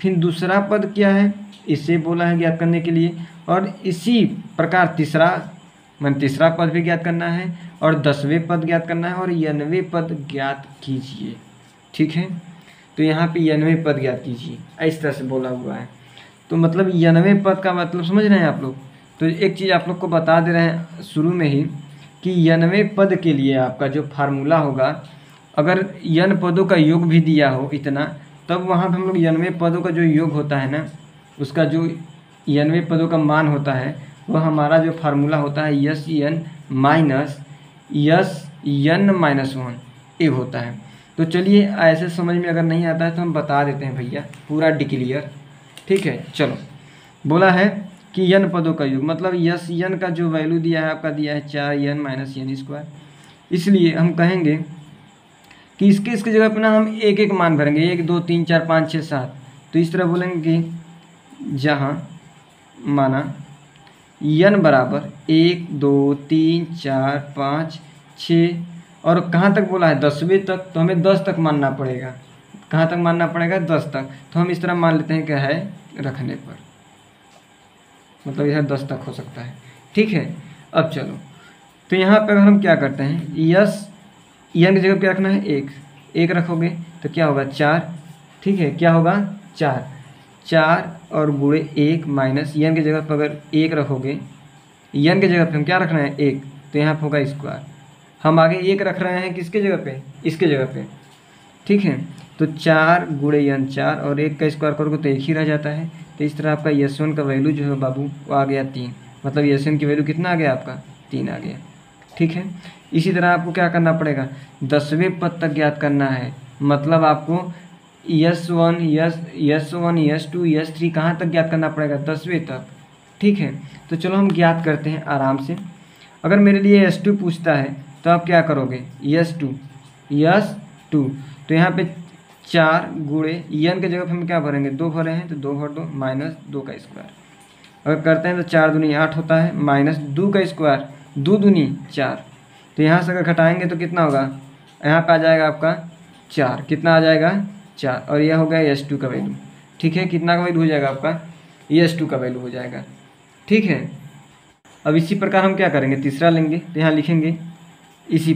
फिर दूसरा पद क्या है इसे बोला है ज्ञात करने के लिए, और इसी प्रकार तीसरा पद भी ज्ञात करना है, और 10वें पद ज्ञात करना है, और 90वें पद ज्ञात कीजिए। ठीक है, तो यहाँ पे 90वें पद ज्ञात कीजिए इस तरह से बोला हुआ है। तो मतलब 90वें पद का मतलब समझ रहे हैं आप लोग। तो एक चीज़ आप लोग को बता दे रहे हैं शुरू में ही कि 90वें पद के लिए आपका जो फार्मूला होगा, अगर n पदों का योग भी दिया हो इतना, तब वहाँ पर हम लोग 90वें पदों का जो योग होता है ना, उसका जो 90वें पदों का मान होता है वह हमारा जो फार्मूला होता है यस n माइनस 1 ये होता है। तो चलिए ऐसे समझ में अगर नहीं आता है तो हम बता देते हैं भैया पूरा डिक्लियर। ठीक है, चलो बोला है कि n पदों का योग, मतलब यस n का जो वैल्यू दिया है आपका दिया है 4n माइनस n स्क्वायर। इसलिए हम कहेंगे कि इसके जगह पे ना हम एक एक मान भरेंगे, 1 2 3 4 5 6 7। तो इस तरह बोलेंगे कि जहाँ माना n बराबर 1 2 3 4 5 6 और कहाँ तक बोला है 10वें तक, तो हमें 10 तक मानना पड़ेगा। कहाँ तक मानना पड़ेगा 10 तक। तो हम इस तरह मान लेते हैं क्या है रखने पर, मतलब यह 10 तक हो सकता है। ठीक है, अब चलो तो यहाँ पर अगर हम क्या करते हैं यस n की जगह क्या रखना है 1 रखोगे तो क्या होगा 4। ठीक है, क्या होगा 4 और गुणे 1 माइनस n की जगह पर अगर 1 रखोगे, n की जगह पे हम क्या रखना है 1, तो यहाँ पर होगा स्क्वायर। हम आगे 1 रख रहे हैं किसके जगह पे, इसके जगह पे। ठीक है, तो 4 गुणे n 4 और 1 का स्क्वायर करोगे तो 1 ही रह जाता है। तो इस तरह आपका यस1 का वैल्यू जो है बाबू वो आ गया 3, मतलब यस1 की वैल्यू कितना आ गया आपका 3 आ गया। ठीक है, इसी तरह आपको क्या करना पड़ेगा 10वें पद तक ज्ञात करना है, मतलब आपको यस1 यस2 यस3 कहाँ तक ज्ञात करना पड़ेगा 10वें तक। ठीक है, तो चलो हम ज्ञात करते हैं आराम से। अगर मेरे लिए यस2 पूछता है तो आप क्या करोगे यस2 तो यहाँ पे 4 गुणे n के जगह पर हम क्या भरेंगे 2 भरे हैं तो 2 भर 2 माइनस 2 का स्क्वायर। अगर करते हैं तो 4 दूनी 8 होता है माइनस 2 का स्क्वायर, 2 दूनी 4। तो यहाँ से अगर घटाएंगे तो कितना होगा, यहाँ पे आ जाएगा आपका 4, कितना आ जाएगा 4, और यह हो गया यस2 का वैल्यू। ठीक है, कितना का वैल्यू हो जाएगा आपका यस2 का वैल्यू हो जाएगा। ठीक है, अब इसी प्रकार हम क्या करेंगे तीसरा लेंगे, तो यहाँ लिखेंगे इसी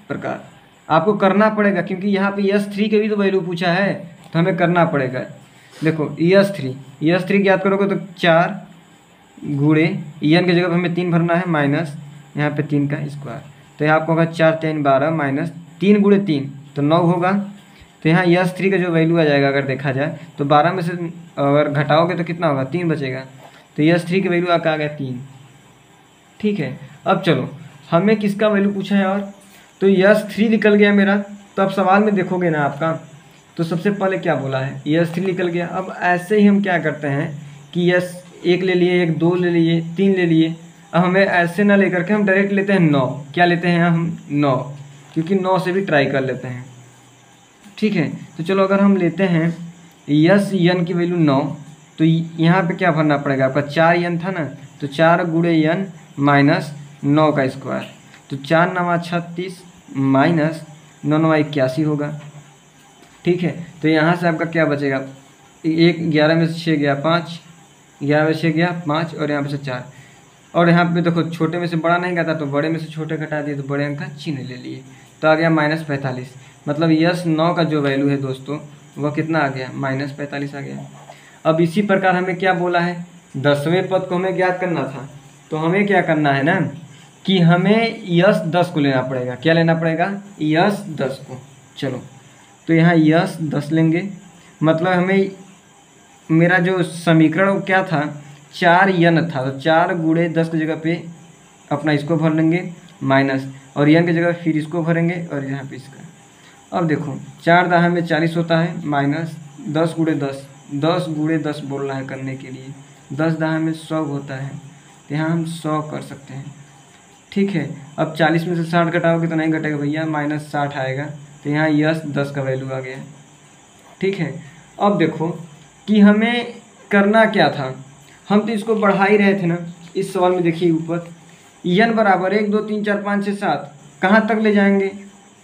प्रकार आपको करना पड़ेगा, क्योंकि यहाँ पे यस3 के भी तो वैल्यू पूछा है तो हमें करना पड़ेगा। देखो यस3 ज्ञात करोगे तो 4 गुणे n की जगह पर हमें 3 भरना है माइनस यहाँ पे 3 का स्क्वायर। तो यहाँ आपको होगा 4 3 12 माइनस 3 गुणे 3 तो 9 होगा। तो यहाँ यस3 का जो वैल्यू आ जाएगा अगर देखा जाए तो 12 में से अगर घटाओगे तो कितना होगा 3 बचेगा। तो यस3 की वैल्यू आ गया 3। ठीक है, अब चलो हमें किसका वैल्यू पूछा है, और तो यस3 निकल गया मेरा। तो अब सवाल में देखोगे ना आपका, तो सबसे पहले क्या बोला है यस3 निकल गया। अब ऐसे ही हम क्या करते हैं कि यस 1 ले लिए, 1 2 ले लिए, 3 ले लिए। अब हमें ऐसे ना लेकर के हम डायरेक्ट लेते हैं 9। क्या लेते हैं हम 9, क्योंकि 9 से भी ट्राई कर लेते हैं। ठीक है, तो चलो अगर हम लेते हैं यस n की वैल्यू 9, तो यहाँ पे क्या भरना पड़ेगा आपका 4n था ना, तो 4 गुणे n माइनस 9 का स्क्वायर। तो 4 9 36 माइनस 9 9 81 होगा। ठीक है, तो यहाँ से आपका क्या बचेगा 11 में से 6 गया 5, 11 में से 6 गया 5 और यहाँ पे से 4। और यहाँ पे देखो छोटे में से बड़ा नहीं गया था तो बड़े में से छोटे घटा दिए तो बड़े अंक का चिन्ह ले लिए, तो आ गया माइनस 45। मतलब यस 9 का जो वैल्यू है दोस्तों वह कितना आ गया माइनस 45 आ गया। अब इसी प्रकार हमें क्या बोला है 10वें पद को हमें ज्ञात करना था, तो हमें क्या करना है ना कि हमें यस 10 को लेना पड़ेगा। क्या लेना पड़ेगा यस 10 को। चलो तो यहाँ यस 10 लेंगे, मतलब हमें मेरा जो समीकरण क्या था 4n था, तो 4 गुणे 10 की जगह पे अपना इसको भर लेंगे माइनस, और n की जगह फिर इसको भरेंगे और यहाँ पे इसका। अब देखो 4 दाह में 40 होता है माइनस 10 गुणे 10, 10 गुणे 10 बोल रहा है करने के लिए, 10 दाह में 100 होता है, तो यहाँ हम 100 कर सकते हैं। ठीक है, अब 40 में से 60 घटाओगे तो नहीं घटेगा भैया, माइनस 60 आएगा। तो यहाँ यस 10 का वैल्यू आ गया। ठीक है, अब देखो कि हमें करना क्या था, हम तो इसको बढ़ा ही रहे थे ना। इस सवाल में देखिए ऊपर n बराबर 1 2 3 4 5 6 7 कहाँ तक ले जाएंगे,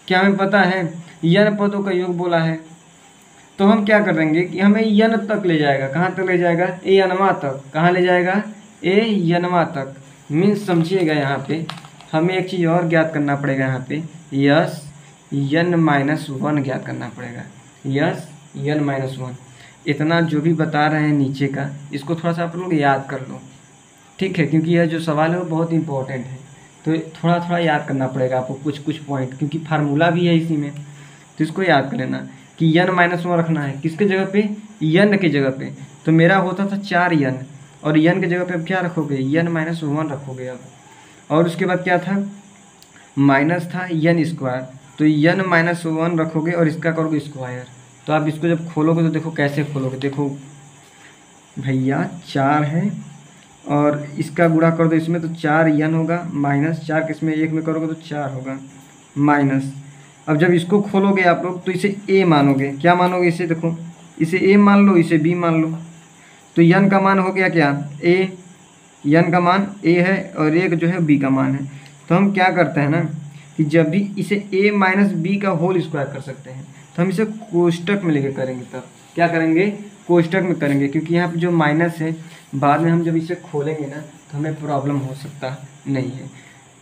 क्या हमें पता है n पदों का योग बोला है, तो हम क्या कर देंगे कि हमें n तक ले जाएगा। कहाँ तक ले जाएगा? ए n तक। कहाँ ले जाएगा? ए n तक। मीन्स समझिएगा, यहाँ पे हमें एक चीज़ और ज्ञात करना पड़ेगा। यहाँ पे यस n-1 ज्ञात करना पड़ेगा। यस n-1 इतना जो भी बता रहे हैं नीचे का, इसको थोड़ा सा आप लोग याद कर लो, ठीक है, क्योंकि यह जो सवाल है वो बहुत इंपॉर्टेंट है। तो थोड़ा थोड़ा याद करना पड़ेगा आपको कुछ कुछ पॉइंट, क्योंकि फार्मूला भी है इसी में, तो इसको याद कर लेना कि n-1 रखना है। किसके जगह पे? n के जगह पे। तो मेरा होता था 4n, और n के जगह पे अब क्या रखोगे? n-1 रखोगे अब। और उसके बाद क्या था? माइनस था n², तो n-1 रखोगे और इसका करोगे स्क्वायर। तो आप इसको जब खोलोगे तो देखो कैसे खोलोगे। देखो भैया 4 है और इसका गुणा कर दो इसमें, तो 4n होगा, माइनस 4 किसमें? 1 में करोगे तो 4 होगा, माइनस। अब जब इसको खोलोगे आप लोग तो इसे a मानोगे। क्या मानोगे इसे? देखो इसे a मान लो, इसे b मान लो। तो n का मान हो गया क्या? a। n का मान a है और एक जो है b का मान है। तो हम क्या करते हैं ना कि जब भी इसे a माइनस बी का होल स्क्वायर कर सकते हैं, तो हम इसे कोष्टक में लेके करेंगे। तब क्या करेंगे? कोष्टक में करेंगे, क्योंकि यहाँ पे जो माइनस है बाद में हम जब इसे खोलेंगे ना तो हमें प्रॉब्लम हो सकता नहीं है।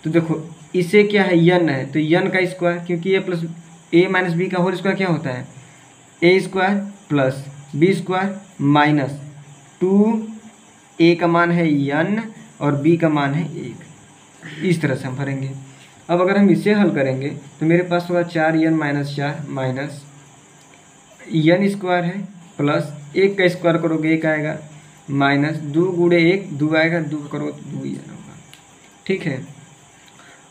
तो देखो इसे क्या है? n है, तो n का स्क्वायर, क्योंकि a plus a minus B का होल स्क्वायर क्या होता है? a² plus b² minus 2a का मान है n और b का मान है 1। इस तरह से हम भरेंगे। अब अगर हम इसे हल करेंगे तो मेरे पास होगा 4n माइनस 4 माइनस n² है प्लस 1 का स्क्वायर करोगे 1 आएगा, माइनस 2 गुणे 1 2 आएगा, 2 करो तो 2n होगा। ठीक है,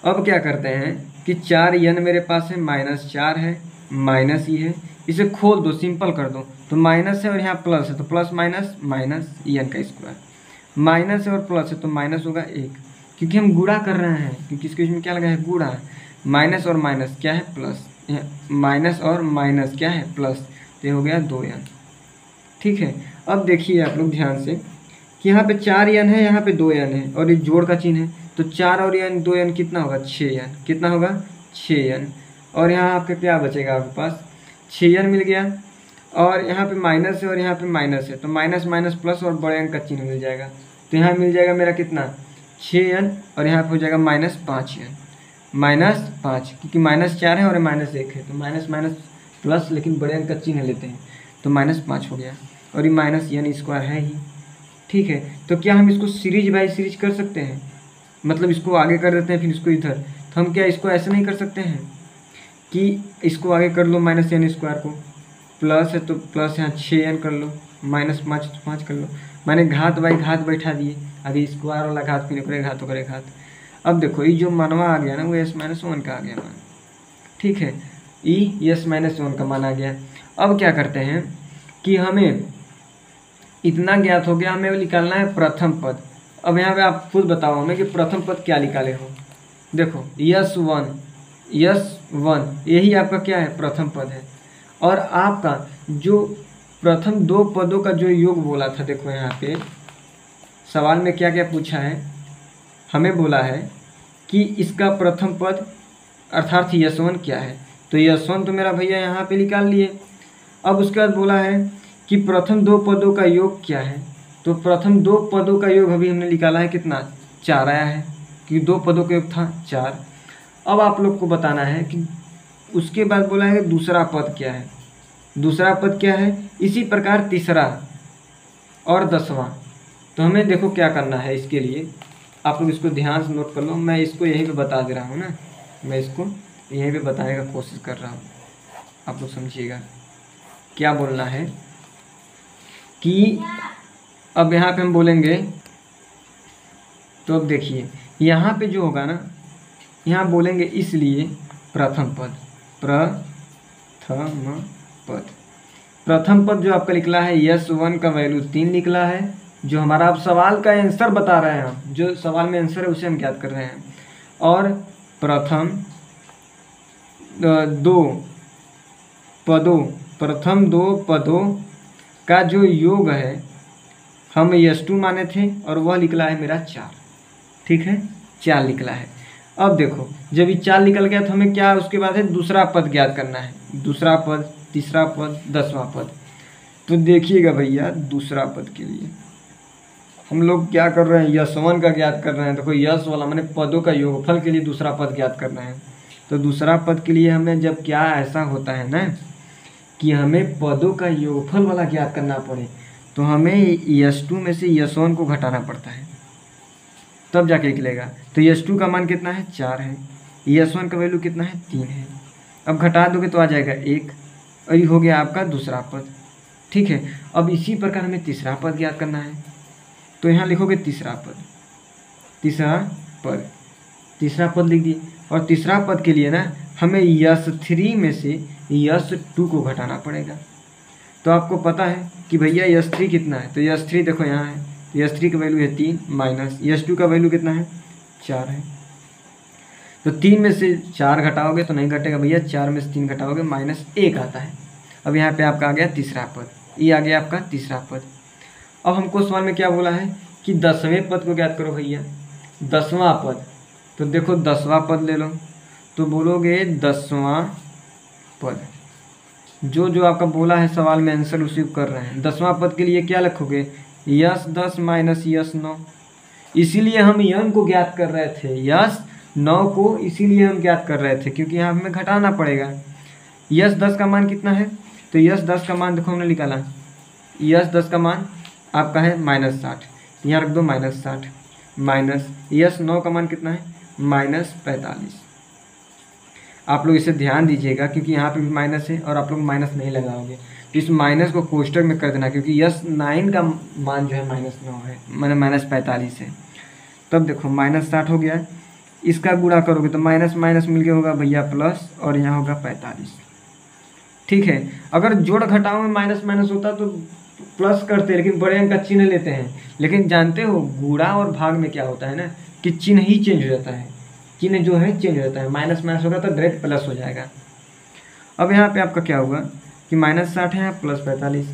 अब क्या करते हैं कि 4n मेरे पास है, माइनस 4 है, माइनस ही है, इसे खोल दो, सिंपल कर दो। तो माइनस है और यहाँ प्लस है, तो प्लस माइनस माइनस n का स्क्वायर, माइनस है और प्लस है तो माइनस होगा 1, क्योंकि हम गुणा कर रहे हैं, क्योंकि इसके बीच में क्या लगा है? गुणा। माइनस और माइनस क्या है? प्लस। माइनस और माइनस क्या है? प्लस। तो ये हो गया 2n। ठीक है, अब देखिए आप लोग ध्यान से कि यहाँ पे 4n है, यहाँ पे 2n है और ये जोड़ का चिन्ह है, तो 4 और n 2n कितना होगा? 6n। कितना होगा? 6n। और यहाँ आपका क्या बचेगा? आपके पास 6n मिल गया, और यहाँ पे माइनस है और यहाँ पे माइनस है, तो माइनस माइनस प्लस और बड़े अंक का चिन्ह मिल जाएगा। तो यहाँ मिल जाएगा मेरा कितना? 6n, और यहाँ पे हो जाएगा माइनस 5n, माइनस 5, क्योंकि माइनस 4 है और माइनस 1 है, तो माइनस माइनस प्लस, लेकिन बड़े अंक का चिन्ह लेते हैं, तो माइनस 5 हो गया, और ये माइनस n² है ही। ठीक है, तो क्या हम इसको सीरीज बाई सीरीज कर सकते हैं? मतलब इसको आगे कर देते हैं फिर इसको इधर। तो हम क्या इसको ऐसे नहीं कर सकते हैं कि इसको आगे कर लो माइनस n² को, प्लस है तो प्लस यहाँ 6n कर लो, माइनस 5 तो 5 कर लो, मैंने घात बाई घात बैठा दिए, अभी स्क्वायर वाला घात फिर ओकरे घात ओकरे घात। अब देखो ये जो मनवा आ गया ना वो s-1 का आ गया मान। ठीक है, ये s-1 का मान आ गया। अब क्या करते हैं कि हमें इतना ज्ञात हो गया, हमें निकालना है प्रथम पद। अब यहाँ पे आप खुद बताओ हमें कि प्रथम पद क्या निकाले हो। देखो s1 यही आपका क्या है? प्रथम पद है। और आपका जो प्रथम दो पदों का जो योग बोला था, देखो यहाँ पे सवाल में क्या क्या पूछा है, हमें बोला है कि इसका प्रथम पद अर्थात s1 क्या है, तो s1 तो मेरा भैया यहाँ पे निकाल लिए। अब उसके बाद बोला है कि प्रथम दो पदों का योग क्या है, तो प्रथम दो पदों का योग अभी हमने निकाला है कितना? 4 आया है, क्योंकि दो पदों का योग था 4। अब आप लोग को बताना है कि उसके बाद बोला है कि दूसरा पद क्या है। दूसरा पद क्या है? इसी प्रकार तीसरा और 10वां। तो हमें देखो क्या करना है, इसके लिए आप लोग इसको ध्यान से नोट कर लो। मैं इसको यहीं पे बता दे रहा हूँ ना, मैं इसको यहीं पे बताने का कोशिश कर रहा हूँ, आप लोग समझिएगा क्या बोलना है। कि अब यहाँ पे हम बोलेंगे, तो अब देखिए यहाँ पे जो होगा ना, यहाँ बोलेंगे इसलिए प्रथम पद, प्रथम पद जो आपका निकला है s1 का वैल्यू 3 निकला है। जो हमारा आप सवाल का आंसर बता रहे हैं, हम जो सवाल में आंसर है उसे हम ज्ञात कर रहे हैं। और प्रथम दो पदों का जो योग है हम s2 माने थे, और वह निकला है मेरा 4। ठीक है, 4 निकला है। अब देखो जब ये 4 निकल गया तो हमें क्या उसके बाद है दूसरा पद ज्ञात करना है, दूसरा पद, तीसरा पद, 10वां पद। तो देखिएगा भैया दूसरा पद के लिए हम लोग क्या कर रहे हैं, यश1 का ज्ञात कर रहे हैं। देखो यश वाला मैंने पदों का योगफल के लिए दूसरा पद ज्ञात करना है। तो दूसरा पद के लिए हमें जब क्या ऐसा होता है ना कि हमें पदों का योगफल वाला ज्ञात करना पड़े तो हमें यश2 में से यश1 को घटाना पड़ता है, तब जाके निकलेगा। तो यश2 का मान कितना है, 4 है, यश1 का वैल्यू कितना है, 3 है। अब घटा दोगे तो आ जाएगा 1 और ये हो गया आपका दूसरा पद। ठीक है, अब इसी प्रकार हमें तीसरा पद ज्ञात करना है। तो यहाँ लिखोगे तीसरा पद, तीसरा पद, तीसरा पद लिख दिए। और तीसरा पद के लिए ना हमें यश3 में से यश2 को घटाना पड़ेगा। तो आपको पता है कि भैया यश3 कितना है, तो यश3 देखो यहाँ है, तो यश3 का वैल्यू है 3 माइनस यश2 का वैल्यू कितना है, 4 है। तो 3 में से 4 घटाओगे तो नहीं घटेगा भैया, 4 में से 3 घटाओगे -1 आता है। अब यहाँ पे आपका आ गया तीसरा पद, ये आ गया आपका तीसरा पद। अब हमको सवाल में क्या बोला है कि 10वें पद को ज्ञात करो भैया, 10वां पद। तो देखो 10वां पद ले लो, तो बोलोगे 10वां पद, जो आपका बोला है सवाल में आंसर उसी को कर रहे हैं। 10वां पद के लिए क्या लिखोगे, यश10 माइनस यश9। इसीलिए हम यन को ज्ञात कर रहे थे, यश9 को इसीलिए हम ज्ञात कर रहे थे क्योंकि यहाँ हमें घटाना पड़ेगा। यश10 का मान कितना है, तो यश10 का मान देखो हमने निकाला, यश10 का मान आपका है -60, यहाँ रख दो -60, माइनस यश9 का मान कितना है, -45। आप लोग इसे ध्यान दीजिएगा क्योंकि यहाँ पे भी माइनस है और आप लोग माइनस नहीं लगाओगे, तो इस माइनस को कोष्टक में कर देना क्योंकि यश9 का मान जो है -9 है, मैंने -45 है। तब देखो -60 हो गया, इसका गुणा करोगे तो माइनस माइनस मिल के होगा भैया प्लस, और यहाँ होगा 45। ठीक है, अगर जोड़ घटाव में माइनस माइनस होता तो प्लस करते, लेकिन बड़े अंक का चिन्ह लेते हैं। लेकिन जानते हो गुणा और भाग में क्या होता है ना कि चिन्ह ही चेंज हो जाता है, चिन्ह जो है चेंज हो जाता है, माइनस माइनस होगा तो डायरेक्ट प्लस हो जाएगा। अब यहाँ पे आपका क्या होगा कि -60 है प्लस 45,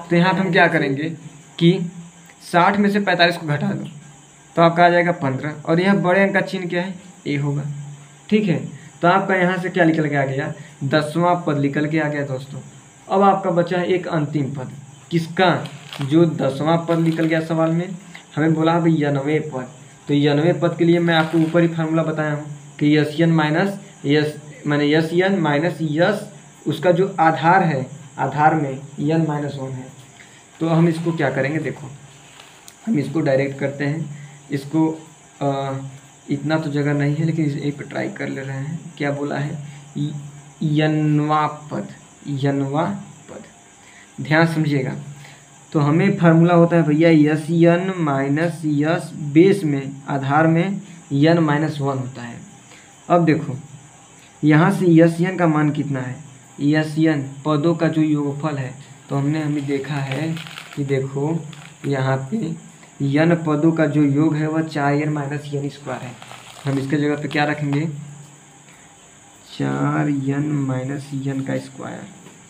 तो यहाँ पे हम क्या करेंगे कि 60 में से 45 को घटा दो तो आपका आ जाएगा 15, और यह बड़े अंक का चिन्ह क्या है, ए होगा। ठीक है, तो आपका यहाँ से क्या निकल के आ गया, 10वां पद निकल के आ गया दोस्तों। अब आपका बचा है एक अंतिम पद, किसका, जो 10वां पद निकल गया सवाल में, हमें बोला है भाई 90वें पद। तो 90वें पद के लिए मैं आपको ऊपर ही फार्मूला बताया हूँ कि यशयन माइनस यस मैंने यशयन माइनस यश, उसका जो आधार है, आधार में यन -1 है। तो हम इसको क्या करेंगे, देखो हम इसको डायरेक्ट करते हैं, इसको इतना तो जगह नहीं है लेकिन एक पे ट्राई कर ले रहे हैं। क्या बोला है, यनवा पद, यनवा पद, ध्यान समझिएगा। तो हमें फार्मूला होता है भैया यस यन माइनस यस, बेस में आधार में यन -1 होता है। अब देखो यहाँ से यस यन का मान कितना है, यस यन पदों का जो योगफल है, तो हमें देखा है कि देखो यहाँ पे यन पदों का जो योग है वह 4n माइनस यन स्क्वायर है। हम इसके जगह पे क्या रखेंगे, 4n माइनस यन का स्क्वायर,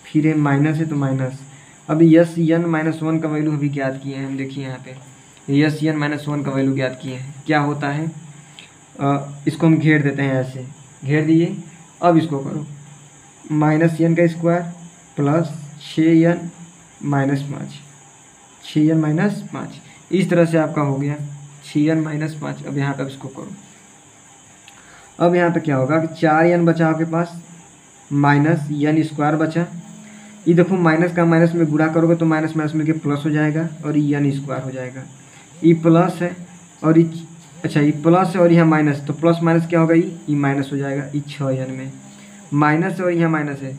फिर ये माइनस है तो माइनस। अब यस यन -1 का वैल्यू अभी ज्ञात किए हैं हम, देखिए यहाँ पे यस यन -1 का वैल्यू ज्ञात किए हैं। क्या होता है, इसको हम घेर देते हैं, ऐसे घेर दिए। अब इसको करो -n का स्क्वायर प्लस 6n -5, 6n -5, इस तरह से आपका हो गया 6n -5। अब यहाँ पे इसको करो, अब यहाँ पे क्या होगा कि 4n बचा आपके पास, माइनस यन स्क्वायर बचा। ये देखो माइनस का माइनस में गुणा करोगे तो माइनस माइनस मिलके प्लस हो जाएगा और यन स्क्वायर हो जाएगा। ये प्लस है और ये, अच्छा ये प्लस है और यहाँ माइनस, तो प्लस माइनस क्या होगा, ये माइनस हो जाएगा। ये 6n में माइनस है और यहाँ माइनस है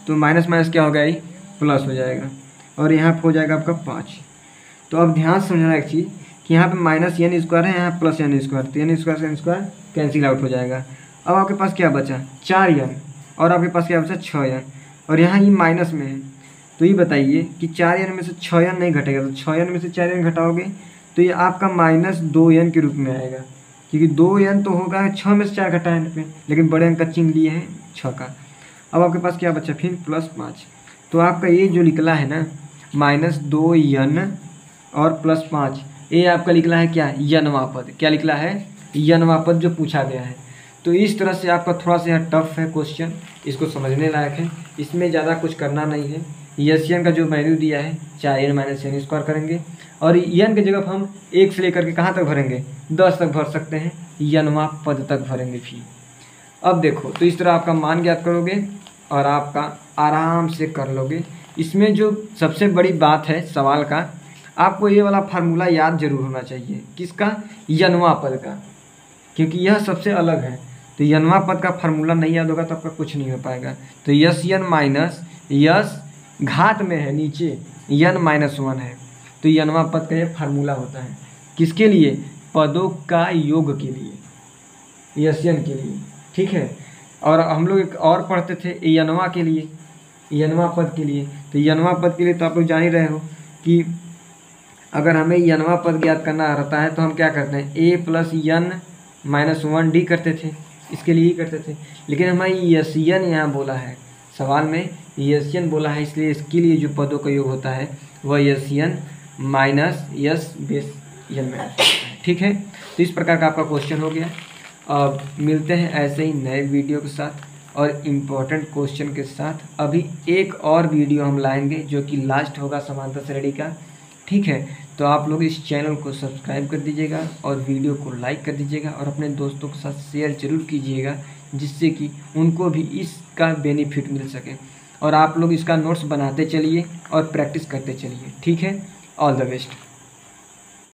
तो माइनस माइनस क्या होगा, ये प्लस हो जाएगा, और यहाँ पे हो जाएगा आपका 5। तो अब ध्यान समझना एक चीज़ कि यहाँ पे माइनस यन स्क्वायर है, यहाँ प्लस यन स्क्वायर, तो यन स्क्वायर से यन स्क्वायर कैंसिल आउट हो जाएगा। अब आपके पास क्या बचा, 4n, और आपके पास क्या बचा 6n, और यहाँ ये माइनस में है। तो ये बताइए कि 4n में से 6n नहीं घटेगा, तो 6n में से 4n घटाओगे तो ये आपका -2n के रूप में आएगा, क्योंकि 2n तो होगा 6 में से 4 घटाने पे, लेकिन बड़े अंक का चिन्ह लिए हैं 6 का। अब आपके पास क्या बचा, फिर +5। तो आपका ये जो निकला है ना -2n और +5, ये आपका निकला है क्या, यनवा पद। क्या निकला है, यनवा पद जो पूछा गया है। तो इस तरह से आपका थोड़ा सा टफ है क्वेश्चन, इसको समझने लायक है। इसमें ज़्यादा कुछ करना नहीं है। यस एन का जो वैल्यू दिया है 4n - n स्क्वायर करेंगे और एन की जगह हम 1 से लेकर के कहाँ तक भरेंगे, 10 तक भर सकते हैं, यनवा पद तक भरेंगे फिर। अब देखो, तो इस तरह आपका मान ज्ञात करोगे और आपका आराम से कर लोगे। इसमें जो सबसे बड़ी बात है सवाल का, आपको ये वाला फार्मूला याद जरूर होना चाहिए। किसका, यनवा पद का, क्योंकि यह सबसे अलग है। तो यनवा पद का फार्मूला नहीं याद होगा तो आपका कुछ नहीं हो पाएगा। तो यस एन माइनस यस घात में है नीचे n-1 है, तो यनवा पद का ये फार्मूला होता है। किसके लिए, पदों का योग के लिए, यस एन के लिए, ठीक है। और हम लोग एक और पढ़ते थे यनवा के लिए, यनवा पद के लिए। तो यनवा पद के लिए तो आप लोग जान ही रहे हो कि अगर हमें यनवा पद ज्ञात करना रहता है तो हम क्या करते हैं, a + n-1d करते थे, इसके लिए ही करते थे। लेकिन हमारी यस एन यहाँ बोला है, सवाल में यस एन बोला है, इसलिए इसके लिए जो पदों का योग होता है वह S N minus S base N में, ठीक है। तो इस प्रकार का आपका क्वेश्चन हो गया। अब मिलते हैं ऐसे ही नए वीडियो के साथ और इम्पोर्टेंट क्वेश्चन के साथ। अभी एक और वीडियो हम लाएंगे जो कि लास्ट होगा समांतर श्रेणी का, ठीक है। तो आप लोग इस चैनल को सब्सक्राइब कर दीजिएगा और वीडियो को लाइक कर दीजिएगा और अपने दोस्तों के साथ शेयर जरूर कीजिएगा, जिससे कि उनको भी इसका बेनिफिट मिल सके। और आप लोग इसका नोट्स बनाते चलिए और प्रैक्टिस करते चलिए, ठीक है। All the best.